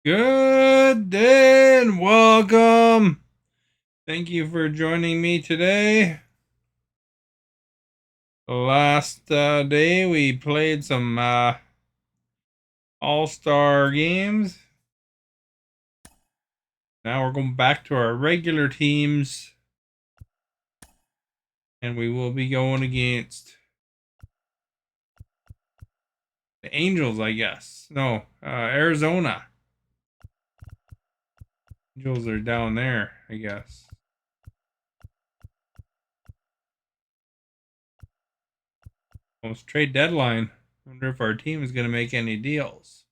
Good day and welcome. Thank you for joining me today. Last day we played some all-star games. Now we're going back to our regular teams. And we will be going against the Angels, I guess. No, Arizona. Angels are down there, I guess. Almost trade deadline. Wonder if our team is going to make any deals.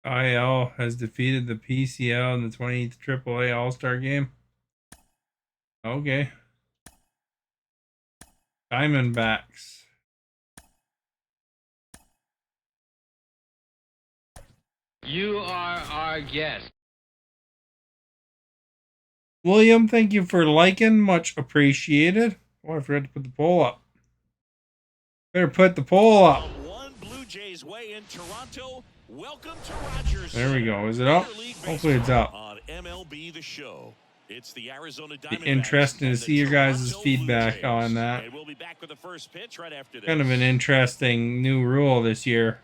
IL has defeated the PCL in the 20th AAA All-Star game. Okay. Diamondbacks. You are our guest. William, thank you for liking. Much appreciated. Oh, I forgot to put the poll up. Better put the poll up. One Blue Jays way in Toronto. Welcome to Rogers. There we go. Is it up? Hopefully it's up. On MLB The Show. It's the Arizona Be Diamondbacks. interesting to see your guys' feedback on that. And we'll be back with the first pitch right after this. Kind of an interesting new rule this year.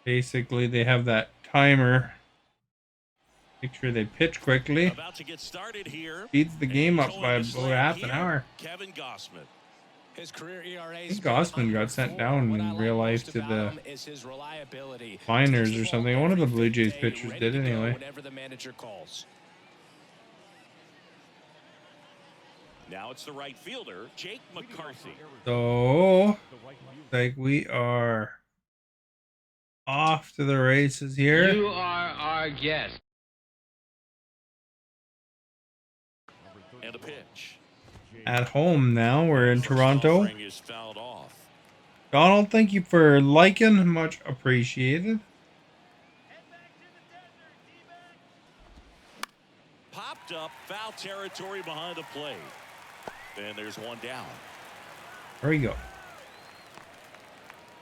Basically, they have that timer. Make sure they pitch quickly. About to get started here. Speeds the game up by about half an hour. Kevin Gossman. His career ERA. I think Gossman got sent down in real life to the minors or something. One of the Blue Jays pitchers did anyway. Whenever the manager calls. Now it's the right fielder, Jake McCarthy. So, like we are off to the races here. You are our guest. And a pitch. At home now. We're in Toronto. Donald, thank you for liking. Much appreciated. Popped up, foul territory behind the plate. And there's one down. There we go.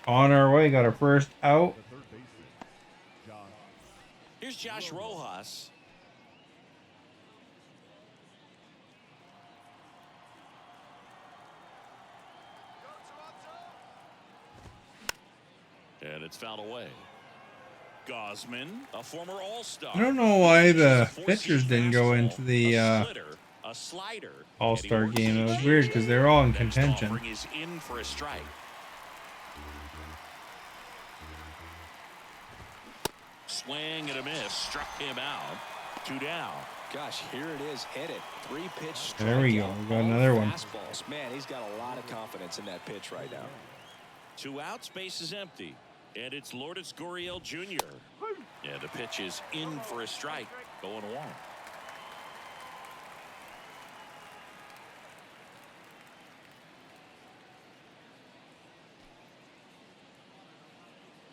On our way. Got our first out. Here's Josh Rojas. And it's fouled away. Gosman, a former All-Star. I don't know why the pitchers didn't go into the All-Star game. It was weird because they're all in contention. Is in for a strike. Swing and a miss. Struck him out. 2 down. Gosh, here it is. Hit it. 3-pitch. There we go. We got another one. Fastballs. Man, he's got a lot of confidence in that pitch right now. 2 outs, base is empty. And it's Lourdes Gurriel Jr. Yeah, the pitch is in for a strike. 0-1.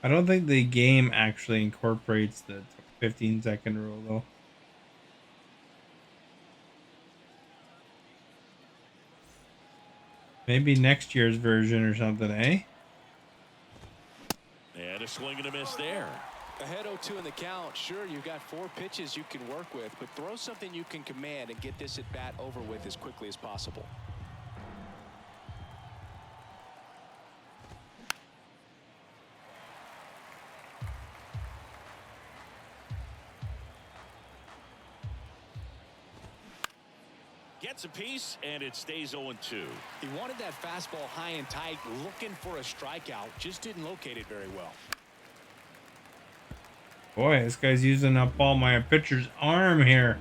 I don't think the game actually incorporates the 15-second rule, though. Maybe next year's version or something, eh? And a swing and a miss there. Ahead 0-2 in the count. Sure, you've got 4 pitches you can work with, but throw something you can command and get this at bat over with as quickly as possible. Gets a piece, and it stays 0-2. He wanted that fastball high and tight, looking for a strikeout. Just didn't locate it very well. Boy, this guy's using up all my pitcher's arm here.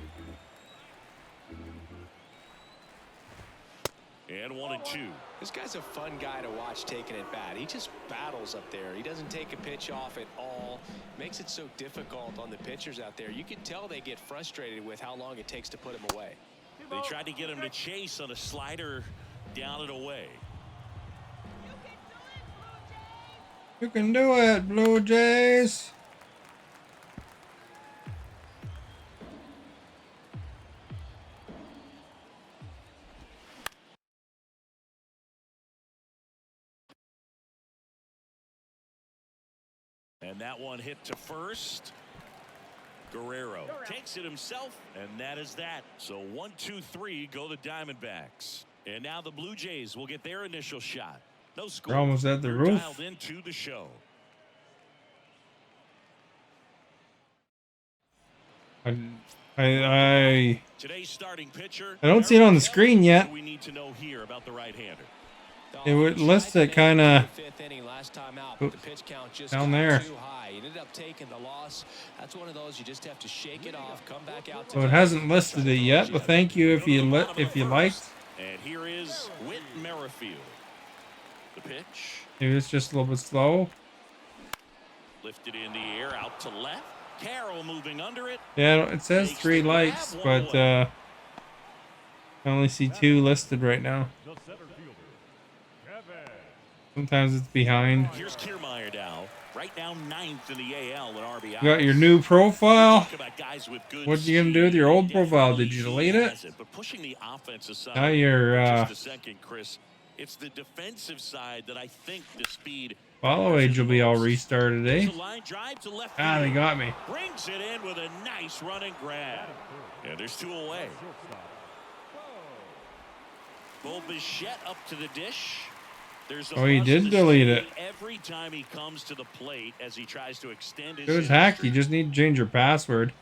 And 1-2. This guy's a fun guy to watch taking at bat. He just battles up there. He doesn't take a pitch off at all. Makes it so difficult on the pitchers out there. You can tell they get frustrated with how long it takes to put him away. They tried to get him to chase on a slider down and away. You can do it, Blue Jays. And that one hit to first. Guerrero takes it himself, and that is that. So 1, 2, 3 go the Diamondbacks. And now the Blue Jays will get their initial shot. No score. We're almost at the We're roof. dialed into the show. Today's starting pitcher. I don't see it on the screen yet. We need to know here about the right-hander. It would list it kind of down there. So it hasn't listed it yet, but thank you if you liked. And here is Whit Merrifield. The pitch. Maybe it's just a little bit slow. Lifted in the air out to left. Carroll moving under it. Yeah, it says 3 likes, but I only see 2 listed right now. Sometimes it's behind. Here's Kiermaier now. Right now 9th in the AL in RBI. You got your new profile. What you gonna do with your old profile? Did you delete it? But pushing the offensive side. Now you're just a second, Chris. It's the defensive side that I think the speed. Follow age will be all restarted, eh? Ah, they got me. Brings it in with a nice running grab. Yeah, there's 2 away. Bo Bichette up to the dish. Oh, he did delete it. Every time he comes to the plate as he tries to extend his. It was hacked. You just need to change your password.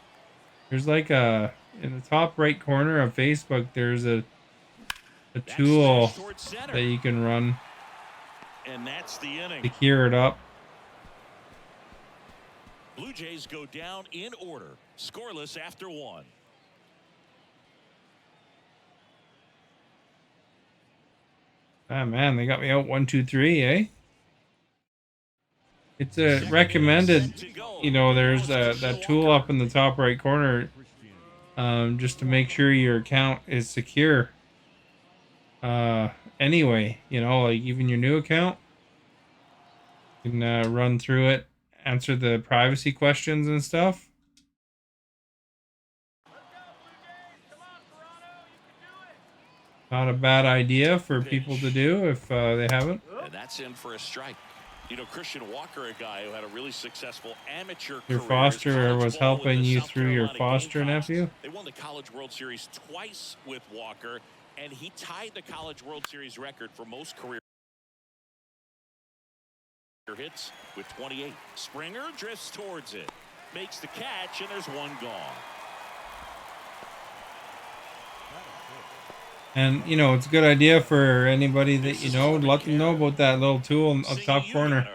There's like in the top right corner of Facebook, there's a tool that you can run and that's the inning. To clear it up. Blue Jays go down in order, scoreless after 1. Ah, man, they got me out 1, 2, 3, eh? It's a recommended, you know, there's that tool up in the top right corner just to make sure your account is secure. Anyway, you know, like even your new account, you can run through it, answer the privacy questions and stuff. Not a bad idea for people to do if they haven't. And that's in for a strike. You know, Christian Walker, a guy who had a really successful amateur Your career. foster was helping you through your foster nephew? They won the College World Series twice with Walker, and he tied the College World Series record for most career hits with 28. Springer drifts towards it, makes the catch, and there's 1 gone. And, you know, it's a good idea for anybody that you know, let them know about that little tool in the top corner.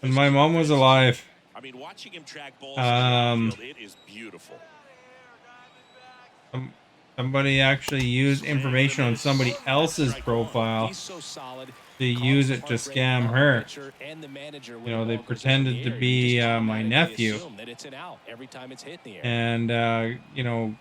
When my mom was alive, I mean, watching him track balls it is beautiful. Somebody actually used information on somebody else's profile to use it to scam her. You know, they pretended to be my nephew. And, you know,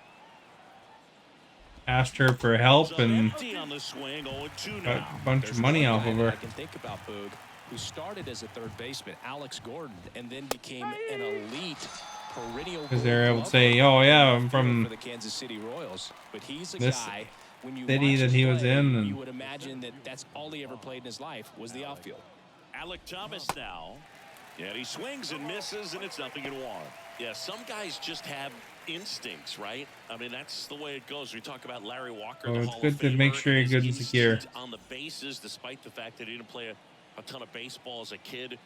asked her for help and got a bunch of money off of her. I can think about Boog, who started as a third baseman, Alex Gordon, and then became an elite perennial. Because they're able to say, "Oh yeah, I'm from the Kansas City Royals," but he's a this guy. When you city that he was in, and you would imagine that that's all he ever played in his life was the outfield. Alec Thomas now. Yeah, he swings and misses, and it's 0-1. Yeah, some guys just have instincts, right? I mean, that's the way it goes. We talk about Larry Walker. it's good to make sure you're good and secure on the bases, despite the fact that he didn't play a ton of baseball as a kid.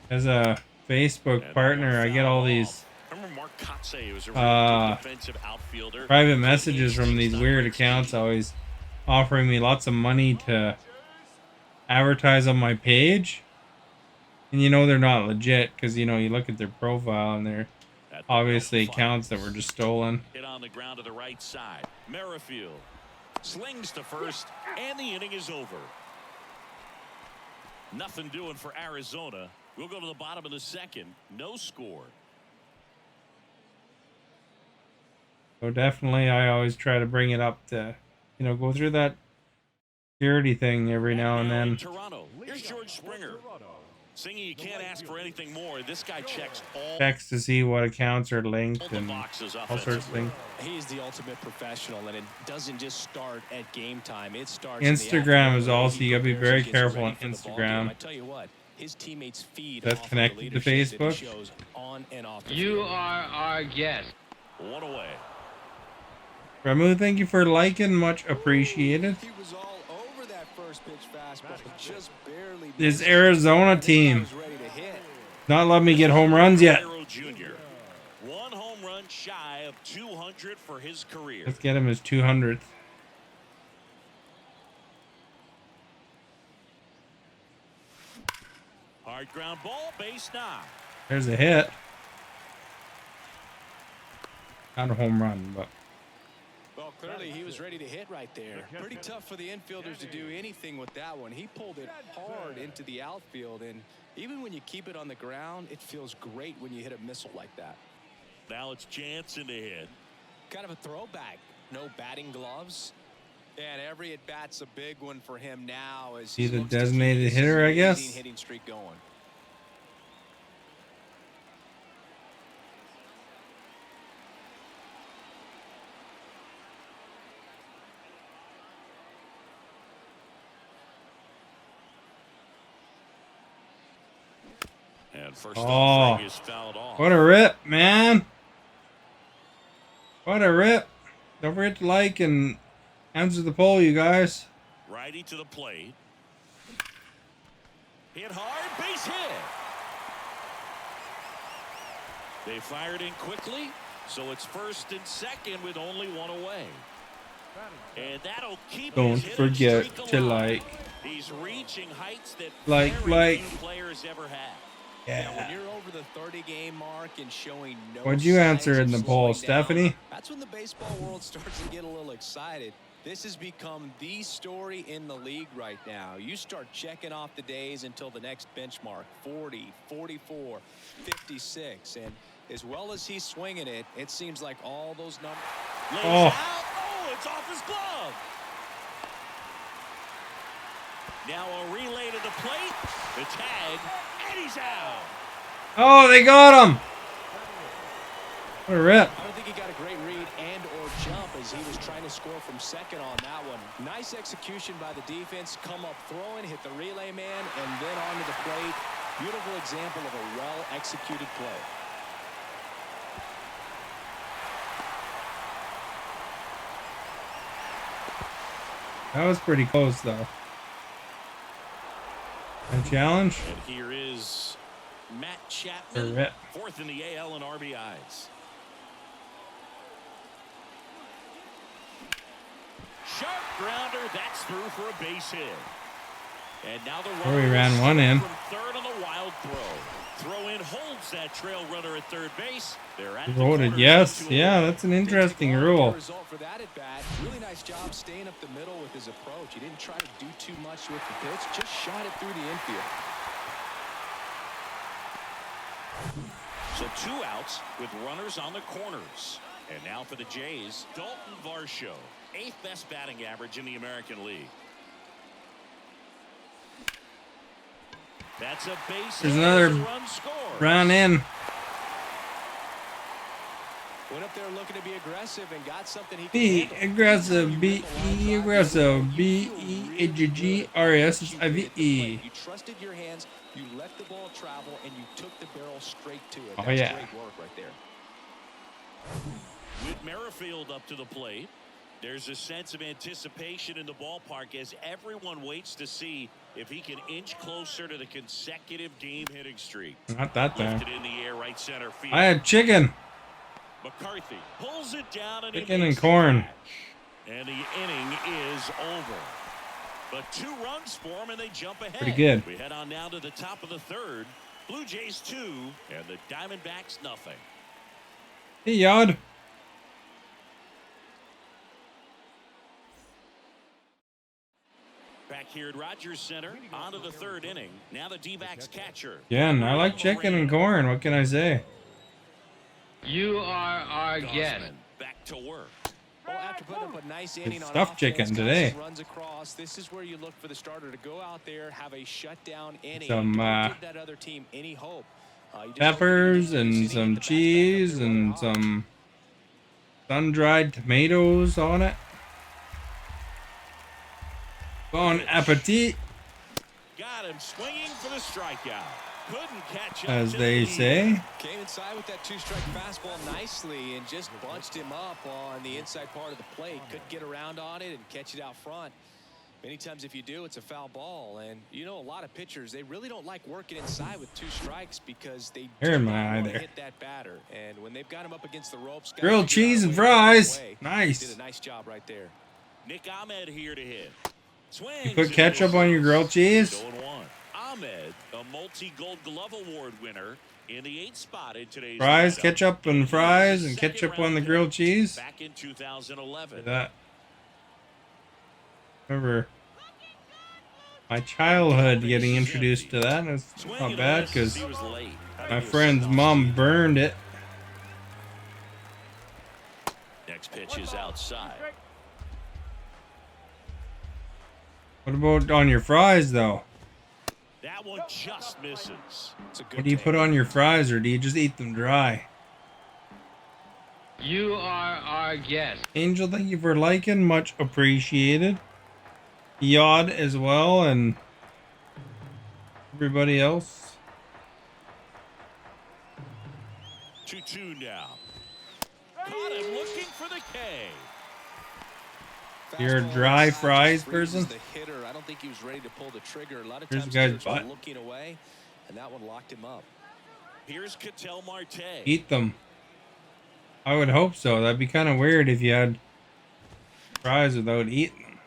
As a Facebook partner, I get all these private messages from these weird accounts always offering me lots of money to advertise on my page. And you know they're not legit because, you know, you look at their profile and they're obviously accounts that were just stolen. Hit on the ground to the right side. Merrifield slings to first, and the inning is over. Nothing doing for Arizona. We'll go to the bottom of the 2nd. No score. So definitely, I always try to bring it up to, go through that security thing every now and in then. Toronto, here's George Springer. Singing you can't ask for anything more. This guy checks all Checks to see what accounts are linked the and boxes all sorts of things. He's the ultimate professional, and it doesn't just start at game time. It starts Instagram in is the also, you gotta be prepares very and gets careful ready on for the ball game. Instagram. I tell you what, his teammates feed That's off connected of the to leadership that Facebook. he shows on and off the You field. are our guest. one away. Ramu, thank you for liking, much appreciated. He was all over that first pitch fastball, just barely This missed it. Arizona This guy team was ready to hit. not letting me get home runs yet. Guerrero Jr. One home run shy of 200 for his career. Let's get him his 200th. Hard ground ball, base knock. There's a hit. Not a home run, but Well, clearly he was ready to hit right there. Pretty tough for the infielders to do anything with that one. He pulled it hard into the outfield, and even when you keep it on the ground, it feels great when you hit a missile like that. Now it's Jansen to hit. Kind of a throwback. No batting gloves. And every at-bat's a big one for him now as he he's a looks to keep designated this hitter, I amazing guess. hitting streak going. And first Oh, offering is fouled off. what a rip, man. What a rip. Don't forget to like and answer the poll, you guys. Righty to the plate. Hit hard, base hit. They fired in quickly, so it's first and second with only one away. And that'll keep Don't his hitting forget streak to alive. like. He's reaching heights that Like. very few players ever have. Yeah, when Yeah. you're over the 30-game mark and showing no What'd you answer signs in of the poll, slowing down, Stephanie? that's when the baseball world starts to get a little excited. This has become the story in the league right now. You start checking off the days until the next benchmark, 40, 44, 56. And as well as he's swinging it, it seems like all those numbers. Lays Oh. out. Oh, it's off his glove. Now a relay to the plate. The tag, and he's out. Oh, they got him. What a rip. I don't think he got a great read and or jump as he was trying to score from second on that one. Nice execution by the defense. Come up throwing, hit the relay man, and then onto the plate. Beautiful example of a well-executed play. That was pretty close, though. A challenge? And here is Matt A Chapman, rip. fourth in the AL in RBIs. Sharp grounder, that's through for a base hit. And now the Oh, he runner ran will one score in. from third on the wild throw. Throw in holds that trail runner at third base. They're at the Voted corners, yes. 2-2. Yeah, that's an interesting Didn't take long to get rule. a result for that at bat. Really nice job staying up the middle with his approach. He didn't try to do too much with the pitch, just shot it through the infield. So 2 outs with runners on the corners. And now for the Jays, Dalton Varsho, 8th best batting average in the American League. That's a base There's hit, another the run scores. Run in. Went up there looking to be aggressive and got something he could Be handle. aggressive. You Be rip a line drive, aggressive. you feel really good about B-E-A-G-G-R-S-I-V-E. executing it. You trusted your hands, you let the ball travel, and you took the barrel straight to it. Oh, That's yeah. great work right there. With Merrifield up to the plate, there's a sense of anticipation in the ballpark as everyone waits to see if he can inch closer to the consecutive game hitting streak. Not that time. Lifted in the air, right center field. I had chicken. McCarthy pulls it down and Chicken he and makes the corn. catch. And the inning is over. But 2 runs for him and they jump ahead. Pretty good. We head on now to the top of the third. Blue Jays 2 and the Diamondbacks nothing. Hey, Yod. Back here at Rogers Center, on to the 3rd inning. Now the D-backs catcher. Again, I like chicken and corn. What can I say? You are our guest. Back to work. Well, after putting up a nice inning on stuffed chicken offense, today. runs across, this is where you look for the starter to go out there, have a shutdown inning. Some Don't give that other team any hope. peppers and some cheese and some sun-dried tomatoes on it. Bon appetit, Got him swinging for the strikeout. Couldn't catch up, as they say. Came inside with that two-strike fastball nicely and just bunched him up on the inside part of the plate. Couldn't get around on it and catch it out front. Many times if you do, it's a foul ball. And you know, a lot of pitchers, they really don't like working inside with two strikes because they Hair in don't my eye want to there. hit that batter. And when they've got him up against the ropes, Grilled cheese and fries. Nice. Did a nice job right there. Nick Ahmed here to hit. Swings You put ketchup on your grilled cheese? 0-1. Ahmed, a multi-gold glove award winner in the 8th spot in today's Fries, lineup. ketchup, and fries, and ketchup on the grilled cheese. Back in 2011. That. Remember my childhood getting introduced to that. It's not bad because my friend's mom burned it. Next pitch is outside. What about on your fries, though? That one just misses. What do you put on your fries, or do you just eat them dry? You are our guest. Angel, thank you for liking. Much appreciated. Yod as well, and everybody else. 2-2 now. Caught him looking for the K. You're a dry fries person? The hitter, I don't think he was ready to pull the trigger. A lot of Here's times the guy's hitters were butt. looking away, and that one locked him up. Here's Ketel Marte. Eat them. I would hope so. That'd be kind of weird if you had fries without eating them.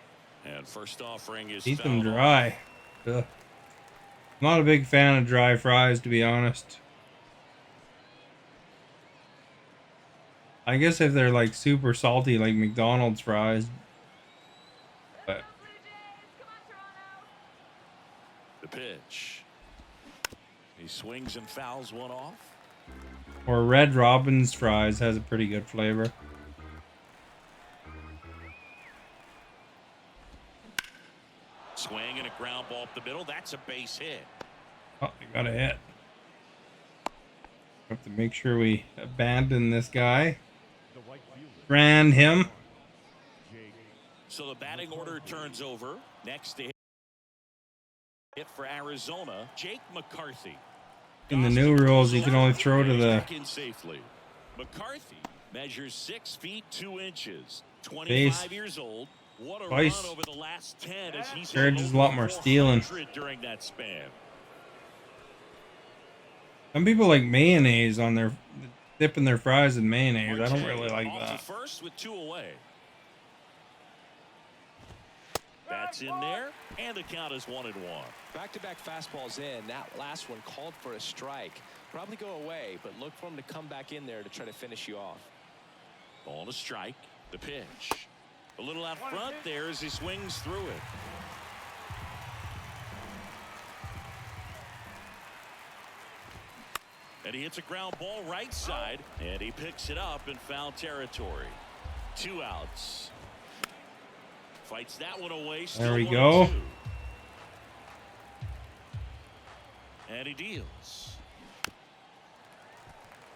And first offering is Eat them fouled off. dry. Ugh. I'm not a big fan of dry fries, to be honest. I guess if they're like super salty, like McDonald's fries. But The pitch. He swings and fouls one off. or Red Robin's fries has a pretty good flavor. Swing and a ground ball up the middle. That's a base hit. Oh, you got a hit. Have to make sure we abandon this guy. Brand him. So the batting order turns over. Next to hit for Arizona, Jake McCarthy. In the new rules, you can only throw to the Back in safely. McCarthy measures 6 feet 2 inches. 25 base. years old. What a Twice. run over the last 10 as he's Encourages a lot more stealing. during that span. Some people like mayonnaise on their dipping their fries in mayonnaise. I don't really like Off to that. first with 2 away. That's in there, and the count is 1-1. Back-to-back fastballs in. That last one called for a strike. Probably go away, but look for him to come back in there to try to finish you off. Ball to strike. The pitch. A little out front there as he swings through it. And he hits a ground ball right side, and he picks it up in foul territory. 2 outs. Fights that one away. There we go. 1-2. And he deals.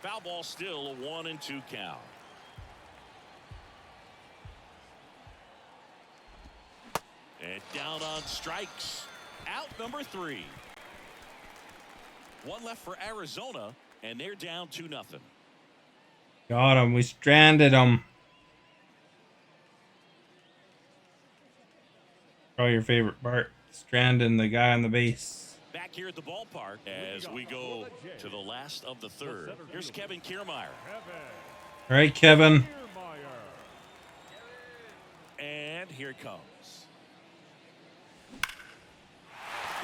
Foul ball still a 1-2 count. And down on strikes. Out number 3. 1 left for Arizona, and they're down 2-0. Got him. We stranded him. Probably your favorite part. Stranding the guy on the base. Back here at the ballpark as we go to the last of the 3rd. Here's Kevin Kiermaier. All right, Kevin. And here it comes.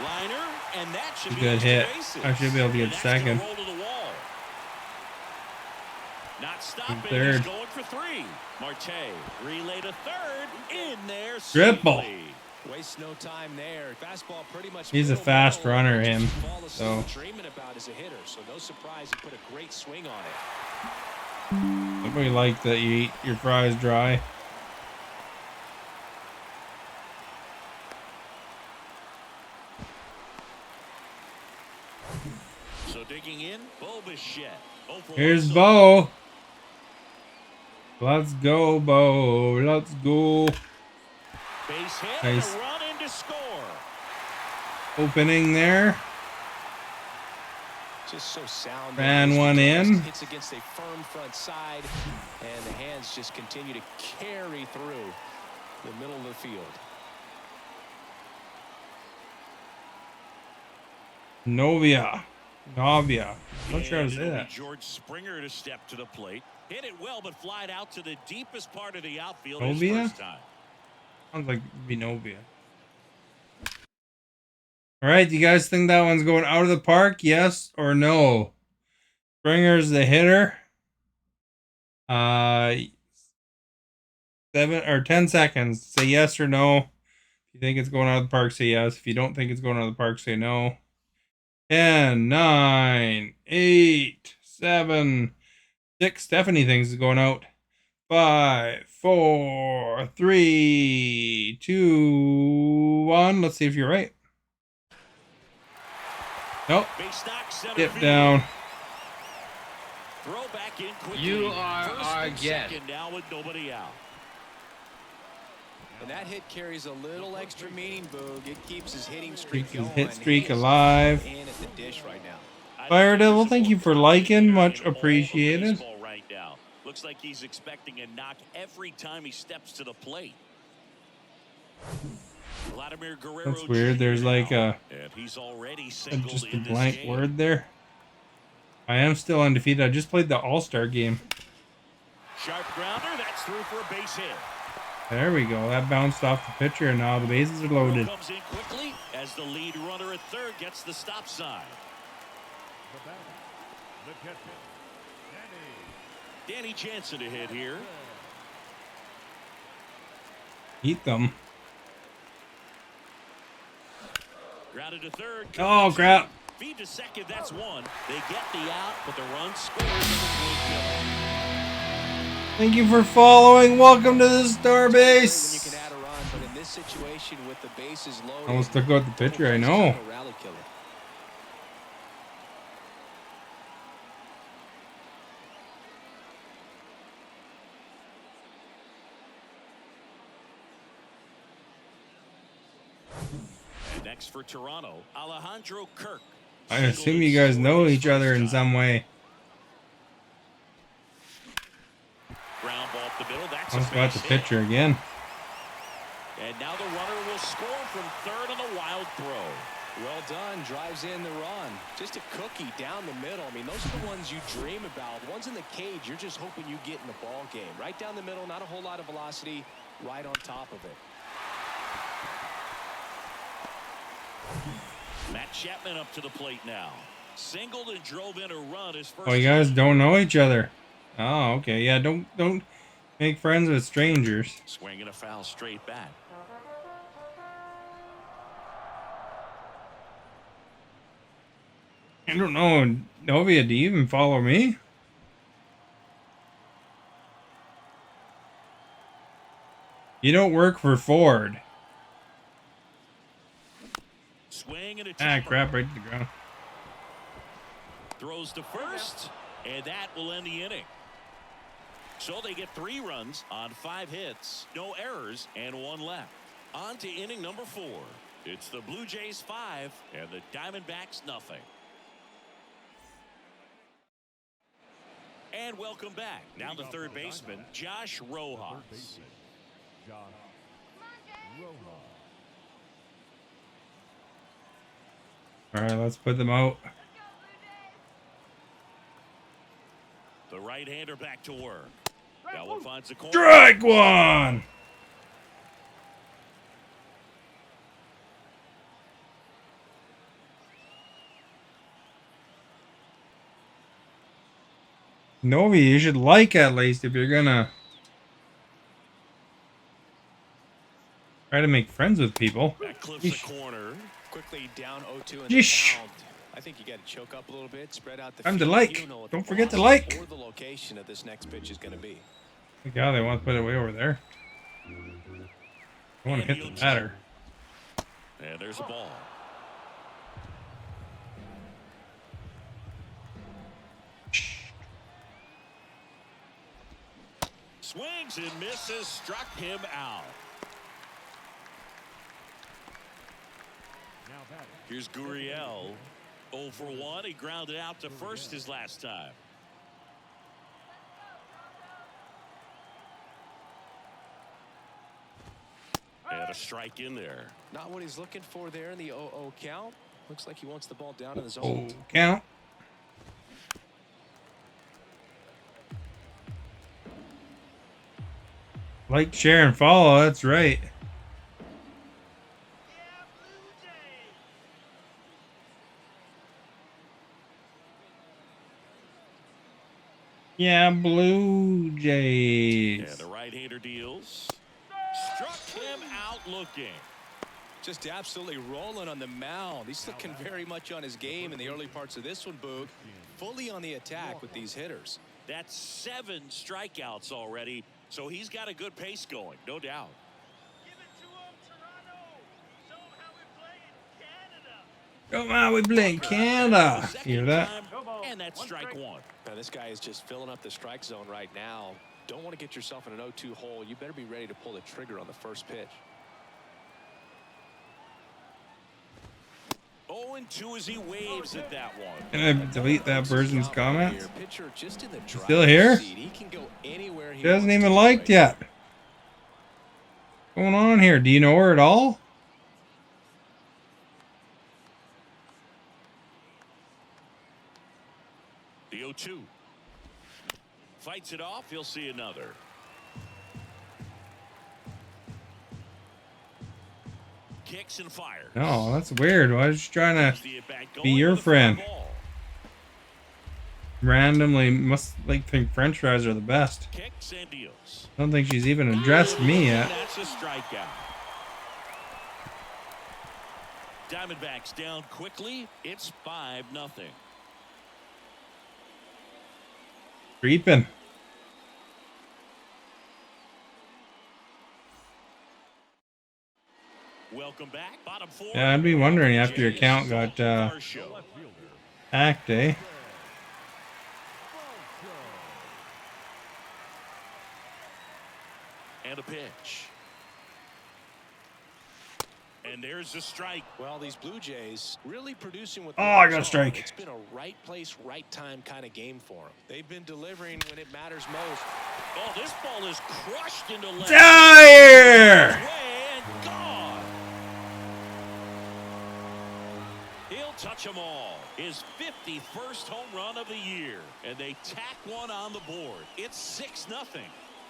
Liner, and that should be Good extra hit. bases. I should be able to get And that's gonna second. roll to the wall. Not stopping. Third. He's going for 3. Marte relay to 3rd. In there. Triple. safely. Waste no time there. Fastball pretty much. He's a middle fast middle. runner, Just him. the ball is So dreaming about as a hitter. So no surprise he put a great swing on it. We like that you eat your fries dry. So digging in, Bo Bichette. Here's Bo. Let's go, Bo. Let's go. Base hit Nice. and a run in to score. Opening there. Just so sound. Ran one in. Hits against a firm front side, and the hands just continue to carry through the middle of the field. Novia. I'm not sure how to say that. George Springer to step to the plate. Hit it well, but flied out to the deepest part of the outfield his Novia? first time. Sounds like Novia. All right, do you guys think that one's going out of the park? Yes or no? Springer's the hitter. 7 or 10 seconds. Say yes or no. If you think it's going out of the park, say yes. If you don't think it's going out of the park, say no. 10, 9, 8, 7, 6. Stephanie thinks it's going out. 5, 4, 3, 2, 1. Let's see if you're right. Nope. Dip down. Throw back in quickly. You are our guest. Now with nobody out. And that hit carries a little extra meaning, Boog. It keeps his hitting streak Keeps his going. hit streak alive. In at the dish right now. Fire Devil, thank you for liking. Much appreciated. Right now. Looks like he's expecting a knock every time he steps to the plate. Vladimir Guerrero. That's weird. There's like and he's already just a blank word there. I am still undefeated. I just played the All-Star game. Sharp grounder. That's through for a base hit. There we go. That bounced off the pitcher, and now the bases are loaded. Comes in quickly as the lead runner at third gets the stop sign. Danny Jansen to hit here. Eat them. Grounded to third. Oh, crap. Feed to second. That's one. They get the out, but the run scores in the Thank you for following. Welcome to the Star Base. When you can add a run, but in this situation with the bases loaded, Almost took out the pitcher, I know. Rally killer. And next for Toronto, Alejandro Kirk. I assume you guys know each other in some way. Ground ball up the middle. That's Almost got the pitcher again. And now the runner will score from third on a wild throw. Well done. Drives in the run. Just a cookie down the middle. I mean, those are the ones you dream about. The ones in the cage, you're just hoping you get in the ball game. Right down the middle, not a whole lot of velocity. Right on top of it. Matt Chapman up to the plate now. Singled and drove in a run his first. Oh, you guys don't know each other. Oh, okay. Yeah, don't make friends with strangers. Swinging a foul straight back. I don't know. Novia, do you even follow me? You don't work for Ford. Swing and a Crap, right to the ground. Throws to first, and that will end the inning. So they get 3 runs on 5 hits, no errors, and 1 left. On to inning number 4. It's the Blue Jays 5 and the Diamondbacks nothing. And welcome back. Now the third baseman, Josh Rojas. All right, let's put them out. The right-hander back to work. That one finds the corner. Strike one. Novi, you should like at least if you're gonna try to make friends with people. That clips the corner. Quickly down 0-2 in the Yeesh. count. I think you got to choke up a little bit, spread out the Time to field. like. You don't know what Don't the forget to velocity like. or the location of this next pitch is going to be. Yeah, they want to put it way over there. I want to hit the batter. And there's a ball. Swings and misses, struck him out. Here's Gurriel. 0 for 1. He grounded out to first his last time. And a strike in there. Not what he's looking for there in the 0-0 count. Looks like he wants the ball down in the zone. Oh, count. Like, share, and follow. That's right. Yeah, Blue Jays. And the right-hander deals. Struck him out looking. Just absolutely rolling on the mound. He's looking very much on his game in the early parts of this one, Boog. Fully on the attack with these hitters. That's 7 strikeouts already, so he's got a good pace going, no doubt. Come on, we play in Canada. Hear that? And that's strike 1. Now, this guy is just filling up the strike zone right now. Don't want to get yourself in an 0-2 hole. You better be ready to pull the trigger on the first pitch. 0-2 as he waves at that one. Can I delete that person's comments? Pitcher just in the Still here? He can go anywhere he She hasn't wants even to liked right yet. What's going on here? Do you know her at all? The 0-2. Fights it off. He'll see another. Kicks and fires. No, that's weird. I was just trying to The at-bat be going your with a friend. foul ball. Randomly must like think French fries are the best. Kicks and deals. I don't think she's even addressed me yet. That's a strikeout. Diamondbacks down quickly. It's 5-0. Creeping. Welcome back. Bottom 4. Yeah, I'd be wondering after your account got hacked, eh? And a pitch. And there's a strike. Well, these Blue Jays really producing with. Oh, I got a strike. It's been a right place, right time kind of game for them. They've been delivering when it matters most. Oh, this ball is crushed into left. Dire! Way and gone. He'll touch them all. His 51st home run of the year. And they tack one on the board. It's 6-0.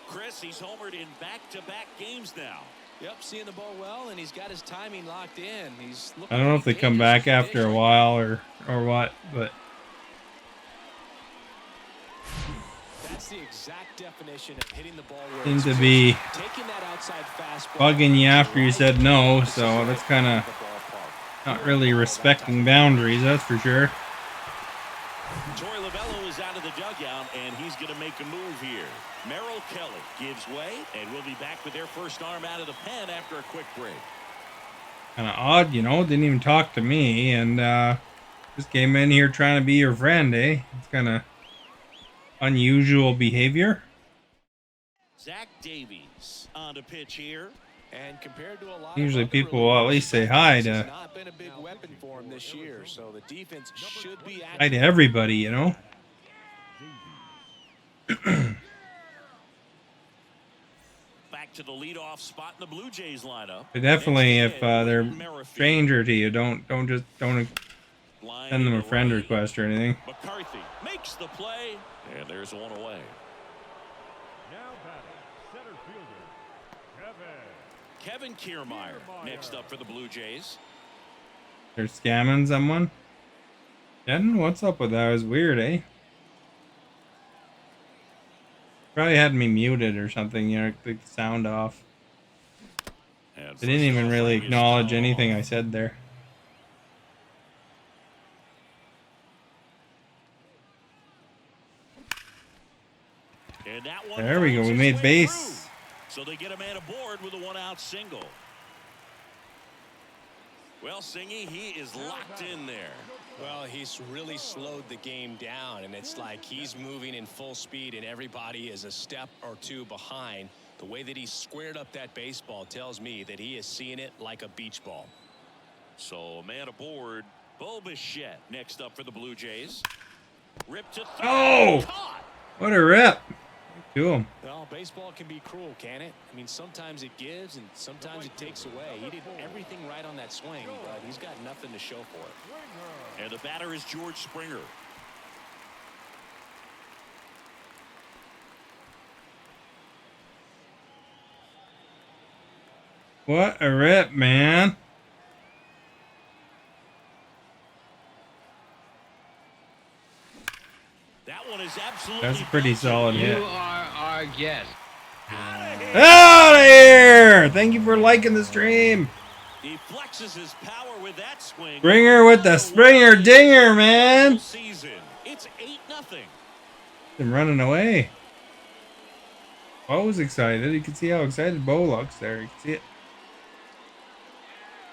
Chris, he's homered in back-to-back games now. Yep, seeing the ball well, and he's got his timing locked in. He's I don't know if they come back after a while or what, but that's the exact definition of hitting the ball where seems it's to be taking that outside fastball. bugging you after you said no, so that's kind of not really respecting boundaries, that's for sure. Torey Lovello is out of the dugout, and he's going to make a move here. Merrill Kelly gives way, and we'll be back with their first arm out of the pen after a quick break. Kind of odd, you know, didn't even talk to me, and just came in here trying to be your friend, eh? It's kind of unusual behavior. Zach Davies on the pitch here. And compared to a lot Usually of people will at least say hi to not been a big weapon for him this year, so the defense should be hi to everybody, you know. Back to the leadoff spot in the Blue Jays lineup. But definitely, if they're a stranger to you, don't send them a friend request or anything. McCarthy makes the play, and there's one away. Now batting, center fielder, Kevin Kiermaier next up for the Blue Jays. They're scamming someone. Jen, what's up with that? It was weird, eh? Probably had me muted or something, you know, the sound off. And They didn't even really acknowledge anything I said there. And that one There we go. finds We its made way base. through. So they get a man aboard with a 1-out single. Well, Singy, he is locked in there. Well, he's really slowed the game down, and it's like he's moving in full speed, and everybody is a step or two behind. The way that he squared up that baseball tells me that he is seeing it like a beach ball. So a man aboard. Bo Bichette next up for the Blue Jays. Ripped to third. Oh! Caught. What a rip. To him. Well, baseball can be cruel, can it? I mean, sometimes it gives and sometimes it takes away. He did everything right on that swing, but he's got nothing to show for it. And the batter is George Springer. What a rip, man. That one is absolutely. That's a pretty solid hit. You are our guest. Out of here! Thank you for liking the stream. He flexes his power with that swing. Springer with the Springer dinger, man. Season. It's 8-0. I'm running away. Bo was excited. You can see how excited Bo looks there. You can see it.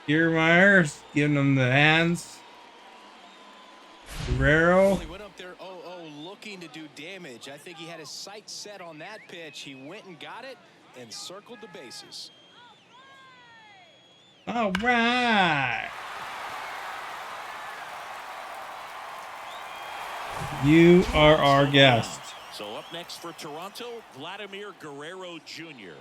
Kiermaier giving him the hands. Guerrero. Well, he went up there 0-0 looking to do damage. I think he had his sights set on that pitch. He went and got it and circled the bases. All right. You are our guest. So up next for Toronto, Vladimir Guerrero Jr.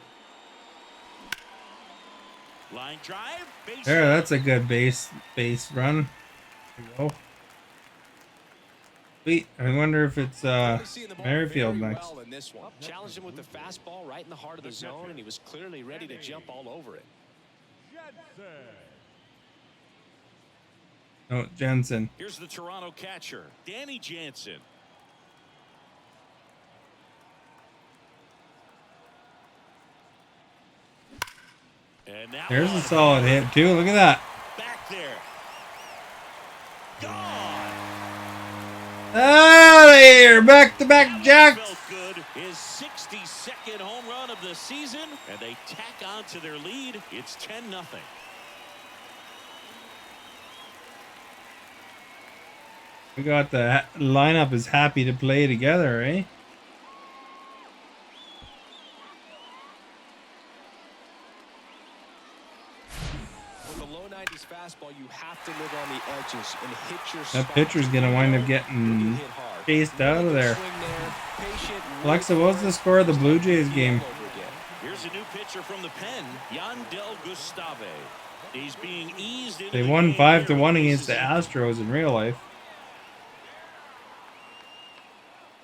Line drive. Base There, that's a good base run. There we go. Sweet. I wonder if it's Merrifield next. Well in this one. Challenged him with the fastball right in the heart of the zone, and he was clearly ready to jump all over it. No, Jensen. Here's the Toronto catcher, Danny Jansen. And now There's a solid hit too. Look at that. back there. Gone. Out of here. Back-to-back jacks. Felt good. His 62nd home run of the season, and they tack on to their lead. It's 10-0. We got the lineup is happy to play together, eh? With a low 90s fastball, you have to live on the edges and hit your That pitcher's gonna wind up getting chased out of there. Alexa, what was the score of the Blue Jays game? Here's a new pitcher from the pen, Yandel Gustave. He's being eased into They the won game 5-1 here. against the Astros in real life.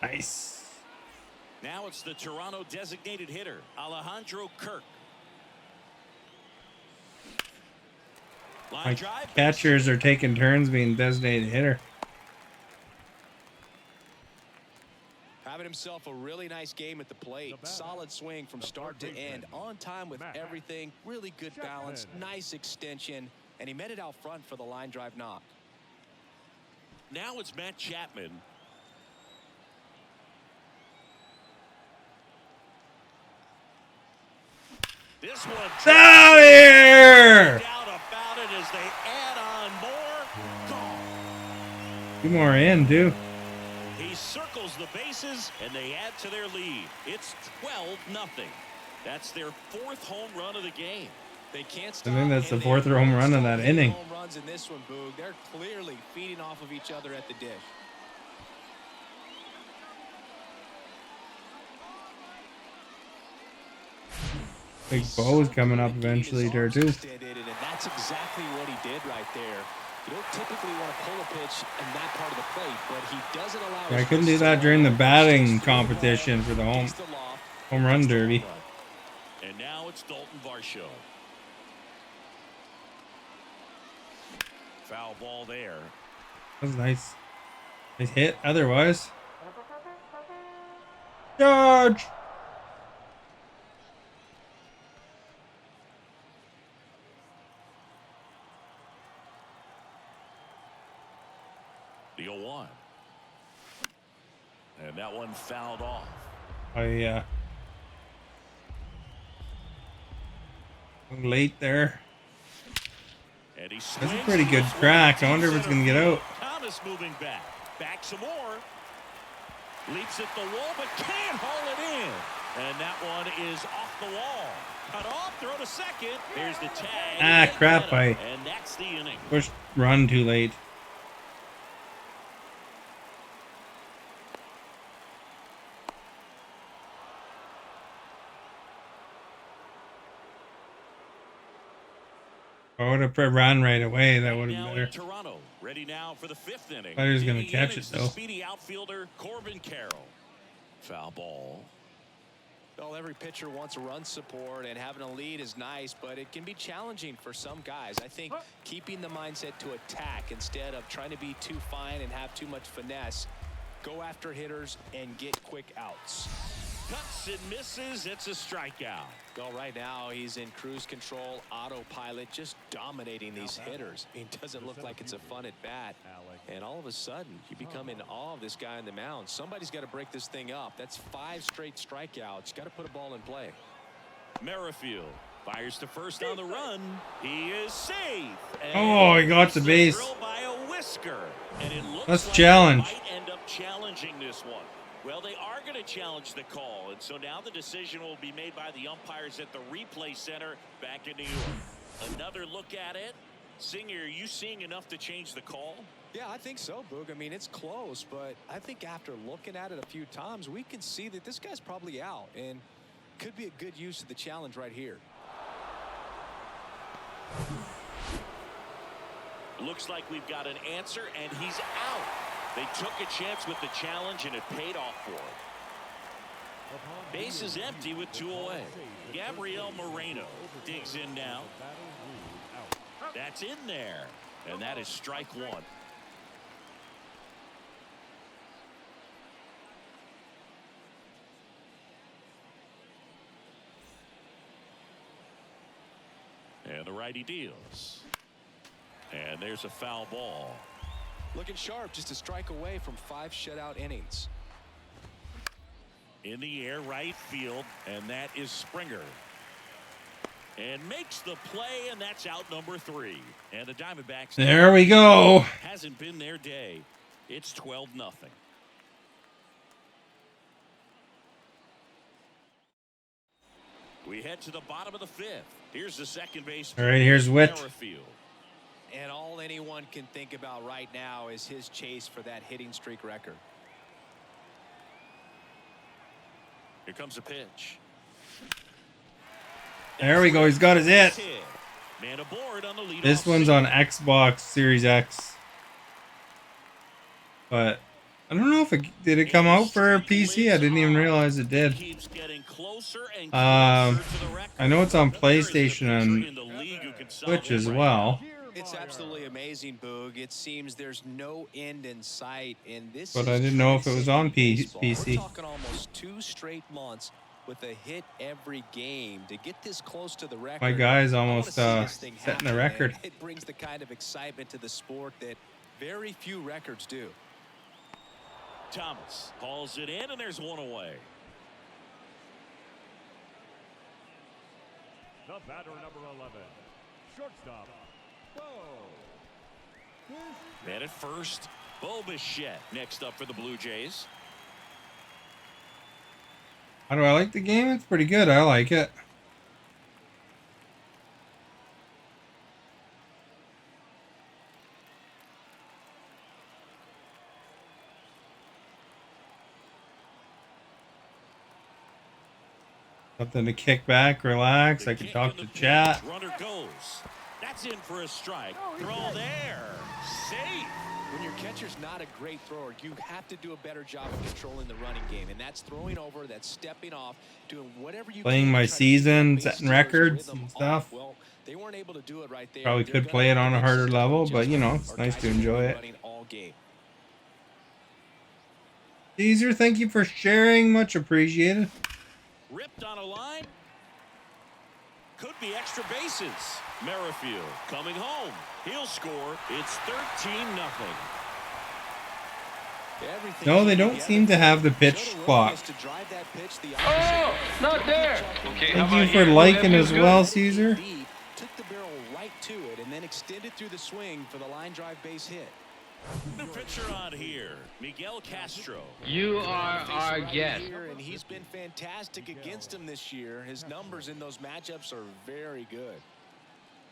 Nice. Now it's the Toronto designated hitter, Alejandro Kirk. Line My drive. catchers are taking turns being designated hitter. Having himself a really nice game at the plate. Solid swing from start to end. On time with everything. Really good balance. Nice extension. And he met it out front for the line drive knock. Now it's Matt Chapman. This one. Out of here! Doubt about it as they add on more. Gone. Two more in, too. He circles the bases, and they add to their lead. It's 12-0. That's their 4th home run of the game. They can't I stop. think that's the and they 4th home run of that stop inning. Home runs in this one, Boog. They're clearly feeding off of each other at the dish. Big Bo is coming up eventually there, too. And that's exactly what he did right there. You don't typically want to pull a pitch in that part of the plate, but he doesn't allow. I couldn't do that during the batting competition for the home run derby. And now it's Dalton Varsho. Foul ball there. That was nice. Nice hit otherwise. Charge! The 0-1. And that one fouled off. I late there. And he That's a swings pretty good this one crack. I deep wonder if it's center gonna get field. out. Thomas moving back. Back some more. Leaps at the wall, but can't haul it in. And that one is off the wall. Cut off, throw to second. There's the tag. Ah, crap! I And that's the inning. pushed run too late. I would have run right away. That would have Now been in better. Toronto, ready now for the 5th inning. Thought he was gonna Digging catch in it, is the though. speedy outfielder Corbin Carroll. Foul ball. Well, every pitcher wants a run support, and having a lead is nice, but it can be challenging for some guys. I think keeping the mindset to attack instead of trying to be too fine and have too much finesse, go after hitters and get quick outs. Cuts and misses. It's a strikeout. Well, right now he's in cruise control, autopilot, just dominating these hitters. It doesn't look like it's a fun at bat. And all of a sudden, you become in awe of this guy on the mound. Somebody's got to break this thing up. That's 5 straight strikeouts. Got to put a ball in play. Merrifield fires to first on the run. He is safe. Oh, he got the base. Throw by a whisker. And it looks Let's like challenge. they might end up challenging this one. Well, they are going to challenge the call, and so now the decision will be made by the umpires at the replay center back in New York. Another look at it. Singer, are you seeing enough to change the call? Yeah, I think so, Boog. I mean, it's close, but I think after looking at it a few times, we can see that this guy's probably out, and could be a good use of the challenge right here. Looks like we've got an answer, and he's out. They took a chance with the challenge, and it paid off for him. Base is empty with 2 away. Gabriel Moreno digs in now. That's in there, and that is strike 1. And the righty deals. And there's a foul ball. Looking sharp, just a strike away from 5 shutout innings. In the air, right field, and that is Springer. And makes the play, and that's out number 3. And the Diamondbacks. There we go. Hasn't been their day. It's 12-0. We head to the bottom of the 5th. Here's the second base. All right, here's Witt. Merrifield. And all anyone can think about right now is his chase for that hitting streak record. Here comes a pitch. There we go. He's got his hit. Man aboard on the lead. This one's on Xbox Series X. But I don't know if it did it come out for PC. I didn't even realize it did. I know it's on PlayStation and Switch as well. It's absolutely amazing, Boog. It seems there's no end in sight, and this. But I didn't know if it was on PC. We're talking almost 2 straight months with a hit every game to get this close to the record. My guy's almost setting the record. Man. It brings the kind of excitement to the sport that very few records do. Thomas hauls it in, and there's 1 away. The batter, number 11, shortstop, Bo. Man at first, Bo Bichette next up for the Blue Jays. How do I like the game? It's pretty good. I like it. Something to kick back, relax. I can talk to chat. Runner goes. That's in for a strike. Throw there. Safe. When your catcher's not a great thrower, you have to do a better job of controlling the running game, and that's throwing over, that's stepping off, doing whatever you Playing can my to try to season, keep setting base records rhythm and stuff. off. Well, they weren't able to do it right there. Probably They're could gonna play it on a have harder to level, but adjust you know, it's or nice guys to are gonna be enjoy it. running all game. Caesar, thank you for sharing. Much appreciated. Ripped on a line. Could be extra bases. Merrifield coming home. He'll score. It's 13-0. Everything No, they came don't seem to have the together. pitch Showed a clock. willingness to drive that pitch the Oh, opposite way. not there. Okay, how Thank you about for here? liking That as feels well, good. Caesar. Deep, took the barrel right to it and then extended through the swing for the line drive base hit. New pitcher on here, Miguel Castro. You are our Right guest. here, and he's been fantastic against him this year. His numbers in those matchups are very good.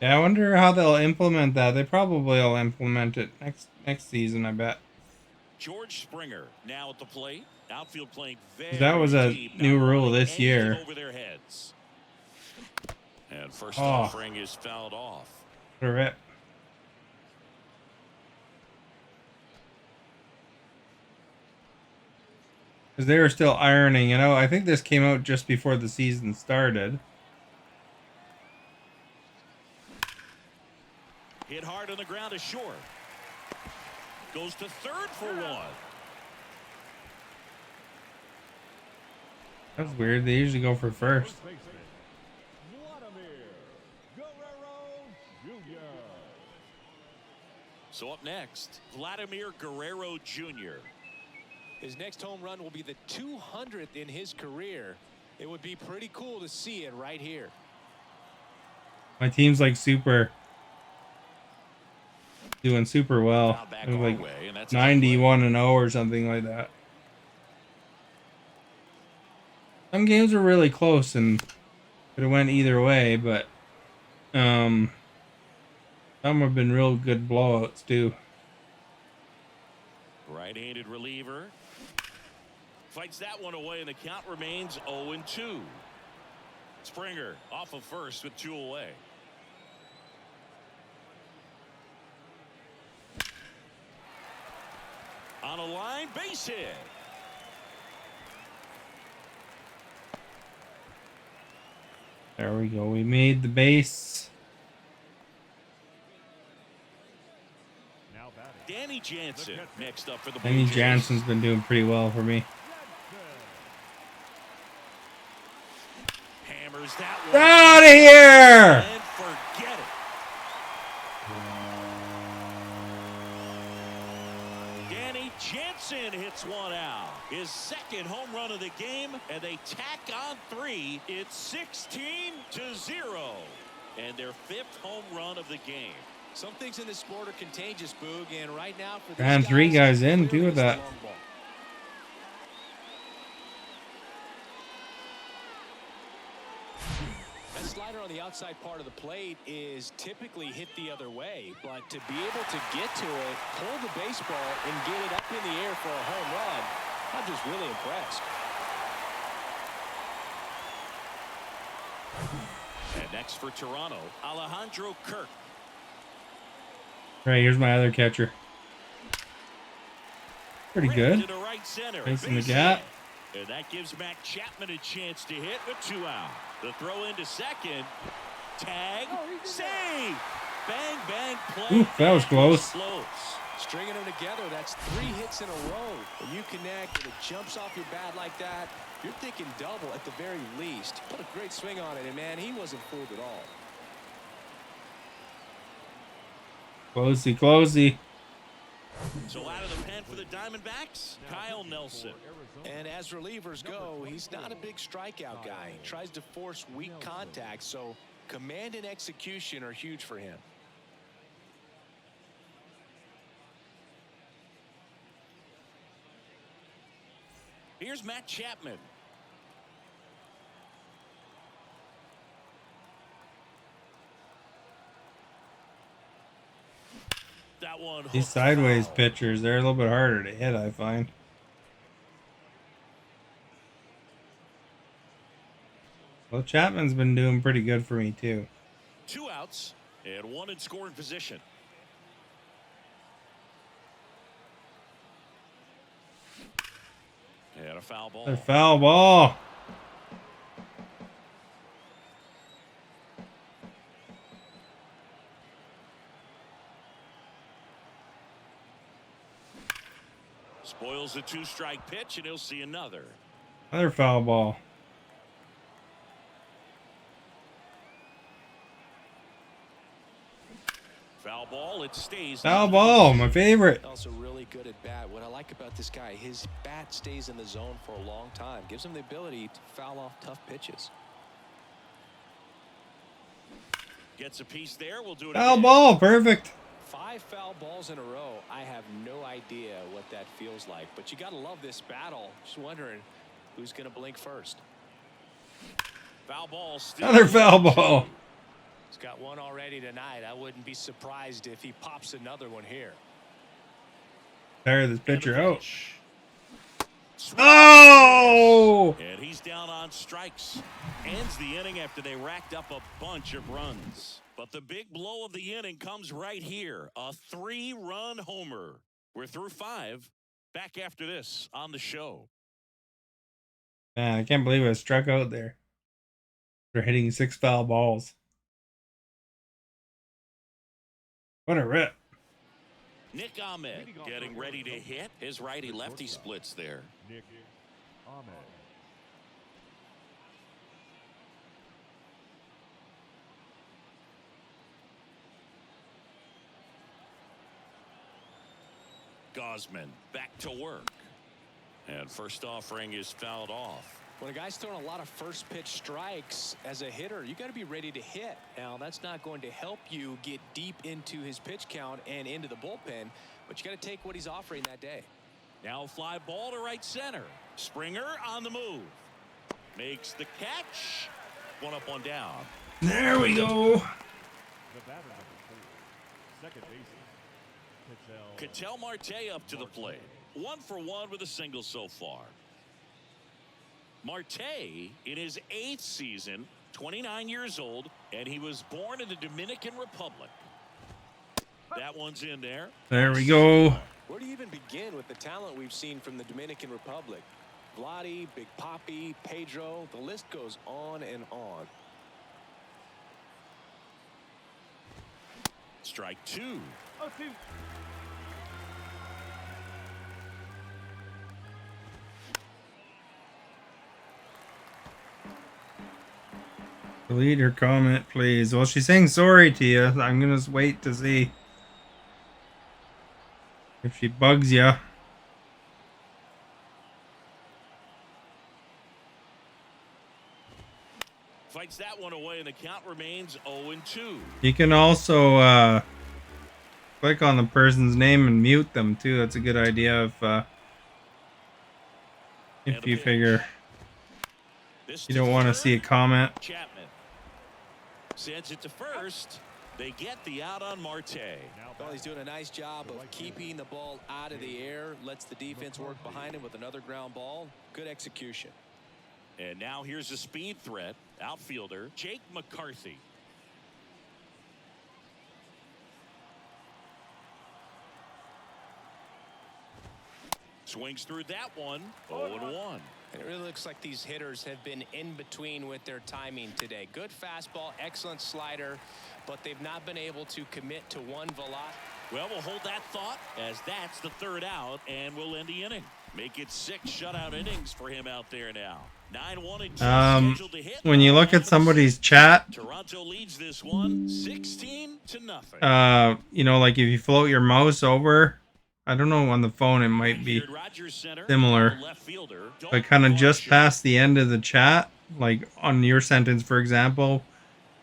Yeah, I wonder how they'll implement that. They probably will implement it next season, I bet. George Springer now at the plate. Outfield playing 'Cause very that was a deep, new not rule allowing this anything year. over their heads. And first Oh. offering is fouled off. For it. Because they were still ironing it out. I think this came out just before the season started. Hit hard on the ground to short. Goes to third for one. That's weird. They usually go for first. Baseman, Vladimir Guerrero Jr. So up next, Vladimir Guerrero Jr. His next home run will be the 200th in his career. It would be pretty cool to see it right here. My team's like doing super well. Foul back They're our like way, and that's a 91-0 or something like that. Some games were really close and could have went either way, but some have been real good blowouts too. right-handed reliever. Fights that one away, and the count remains 0-2. Springer off of first with 2 away. On a line, base hit. There we go. We made the base. Now batting. Danny Jansen next up for the Blue Danny Jays. Jansen's been doing pretty well for me. Hammers that one. Out of here! And forget it. Danny Jansen hits one out. His second home run of the game, and they tack on 3. It's 16-0, and their 5th home run of the game. Some things in this sport are contagious, Boog, and right now for these And 3 guys in, clearly too, with it's the that. long ball. That slider on the outside part of the plate is typically hit the other way, but to be able to get to it, pull the baseball, and get it up in the air for a home run, I'm just really impressed. And next for Toronto, Alejandro Kirk. Right, here's my other catcher. Pretty Ripped good. to right center. Facing the Base gap. hit. And that gives Matt Chapman a chance to hit with 2 out. The throw into second. Tag. Save. Bang, bang, play. Ooh, that was close. Stringing them together, that's 3 hits in a row. When you connect and it jumps off your bat like that, you're thinking double at the very least. Put a great swing on it, and man, he wasn't fooled at all. Closey, closey. So out of the pen for the Diamondbacks, Kyle Nelson. And as relievers go, he's not a big strikeout guy. He tries to force weak contact, so command and execution are huge for him. Here's Matt Chapman. That one. These hooked sideways foul. pitchers, they're a little bit harder to hit, I find. Well, Chapman's been doing pretty good for me, too. 2 outs and 1 in scoring position. And a foul ball. A foul ball. Spoils the 2-strike pitch, and he'll see another. Another foul ball. Foul ball, it stays. Foul ball, my favorite. Also really good at bat. What I like about this guy, his bat stays in the zone for a long time. Gives him the ability to foul off tough pitches. Gets a piece there. We'll do it Foul again. ball, perfect. 5 foul balls in a row. I have no idea what that feels like, but you got to love this battle. Just wondering who's going to blink first. Foul ball. Still Another foul ball. He's got one already tonight. I wouldn't be surprised if he pops another one here. Tire this pitcher out. Pitch. Oh! And he's down on strikes. Ends the inning after they racked up a bunch of runs. But the big blow of the inning comes right here. A 3-run homer. We're through 5. Back after this on the show. Man, I can't believe I struck out there. For hitting 6 foul balls. What a rip. Nick Ahmed getting ready to hit. His righty-lefty splits there. Nick Ahmed. Gosman back to work. And first offering is fouled off. When a guy's throwing a lot of first pitch strikes as a hitter, you got to be ready to hit. Now, that's not going to help you get deep into his pitch count and into the bullpen, but you got to take what he's offering that day. Now fly ball to right center. Springer on the move. Makes the catch. One up, one down. There we go. The batter number 4, second baseman, Ketel Marte up to the plate. 1 for 1 with a single so far. Marte in his 8th season, 29 years old, and he was born in the Dominican Republic. That one's in there. There we go. Where do you even begin with the talent we've seen from the Dominican Republic? Vladdy, Big Papi, Pedro, the list goes on and on. Strike 2. Delete her comment, please. Well, she's saying sorry to you. I'm gonna just wait to see if she bugs you. Fights that one away, and the count remains 0-2. You can also click on the person's name and mute them too. That's a good idea if you figure you don't want to see a comment. Chapman sends it to first. They get the out on Marte. Well, he's doing a nice job of keeping the ball out of the air. Lets the defense work behind him with another ground ball. Good execution. And now here's a speed threat. Outfielder Jake McCarthy. Swings through that one. 0-1. And it really looks like these hitters have been in between with their timing today. Good fastball, excellent slider, but they've not been able to commit to one velocity. Well, we'll hold that thought as that's the 3rd out, and we'll end the inning. Make it 6 shutout innings for him out there now. 9-1 and 2 scheduled to hit. When you look at somebody's chat, Toronto leads this one 16-0. you know, like if you float your mouse over, I don't know, on the phone it might be similar, but kind of just past the end of the chat, like on your sentence, for example,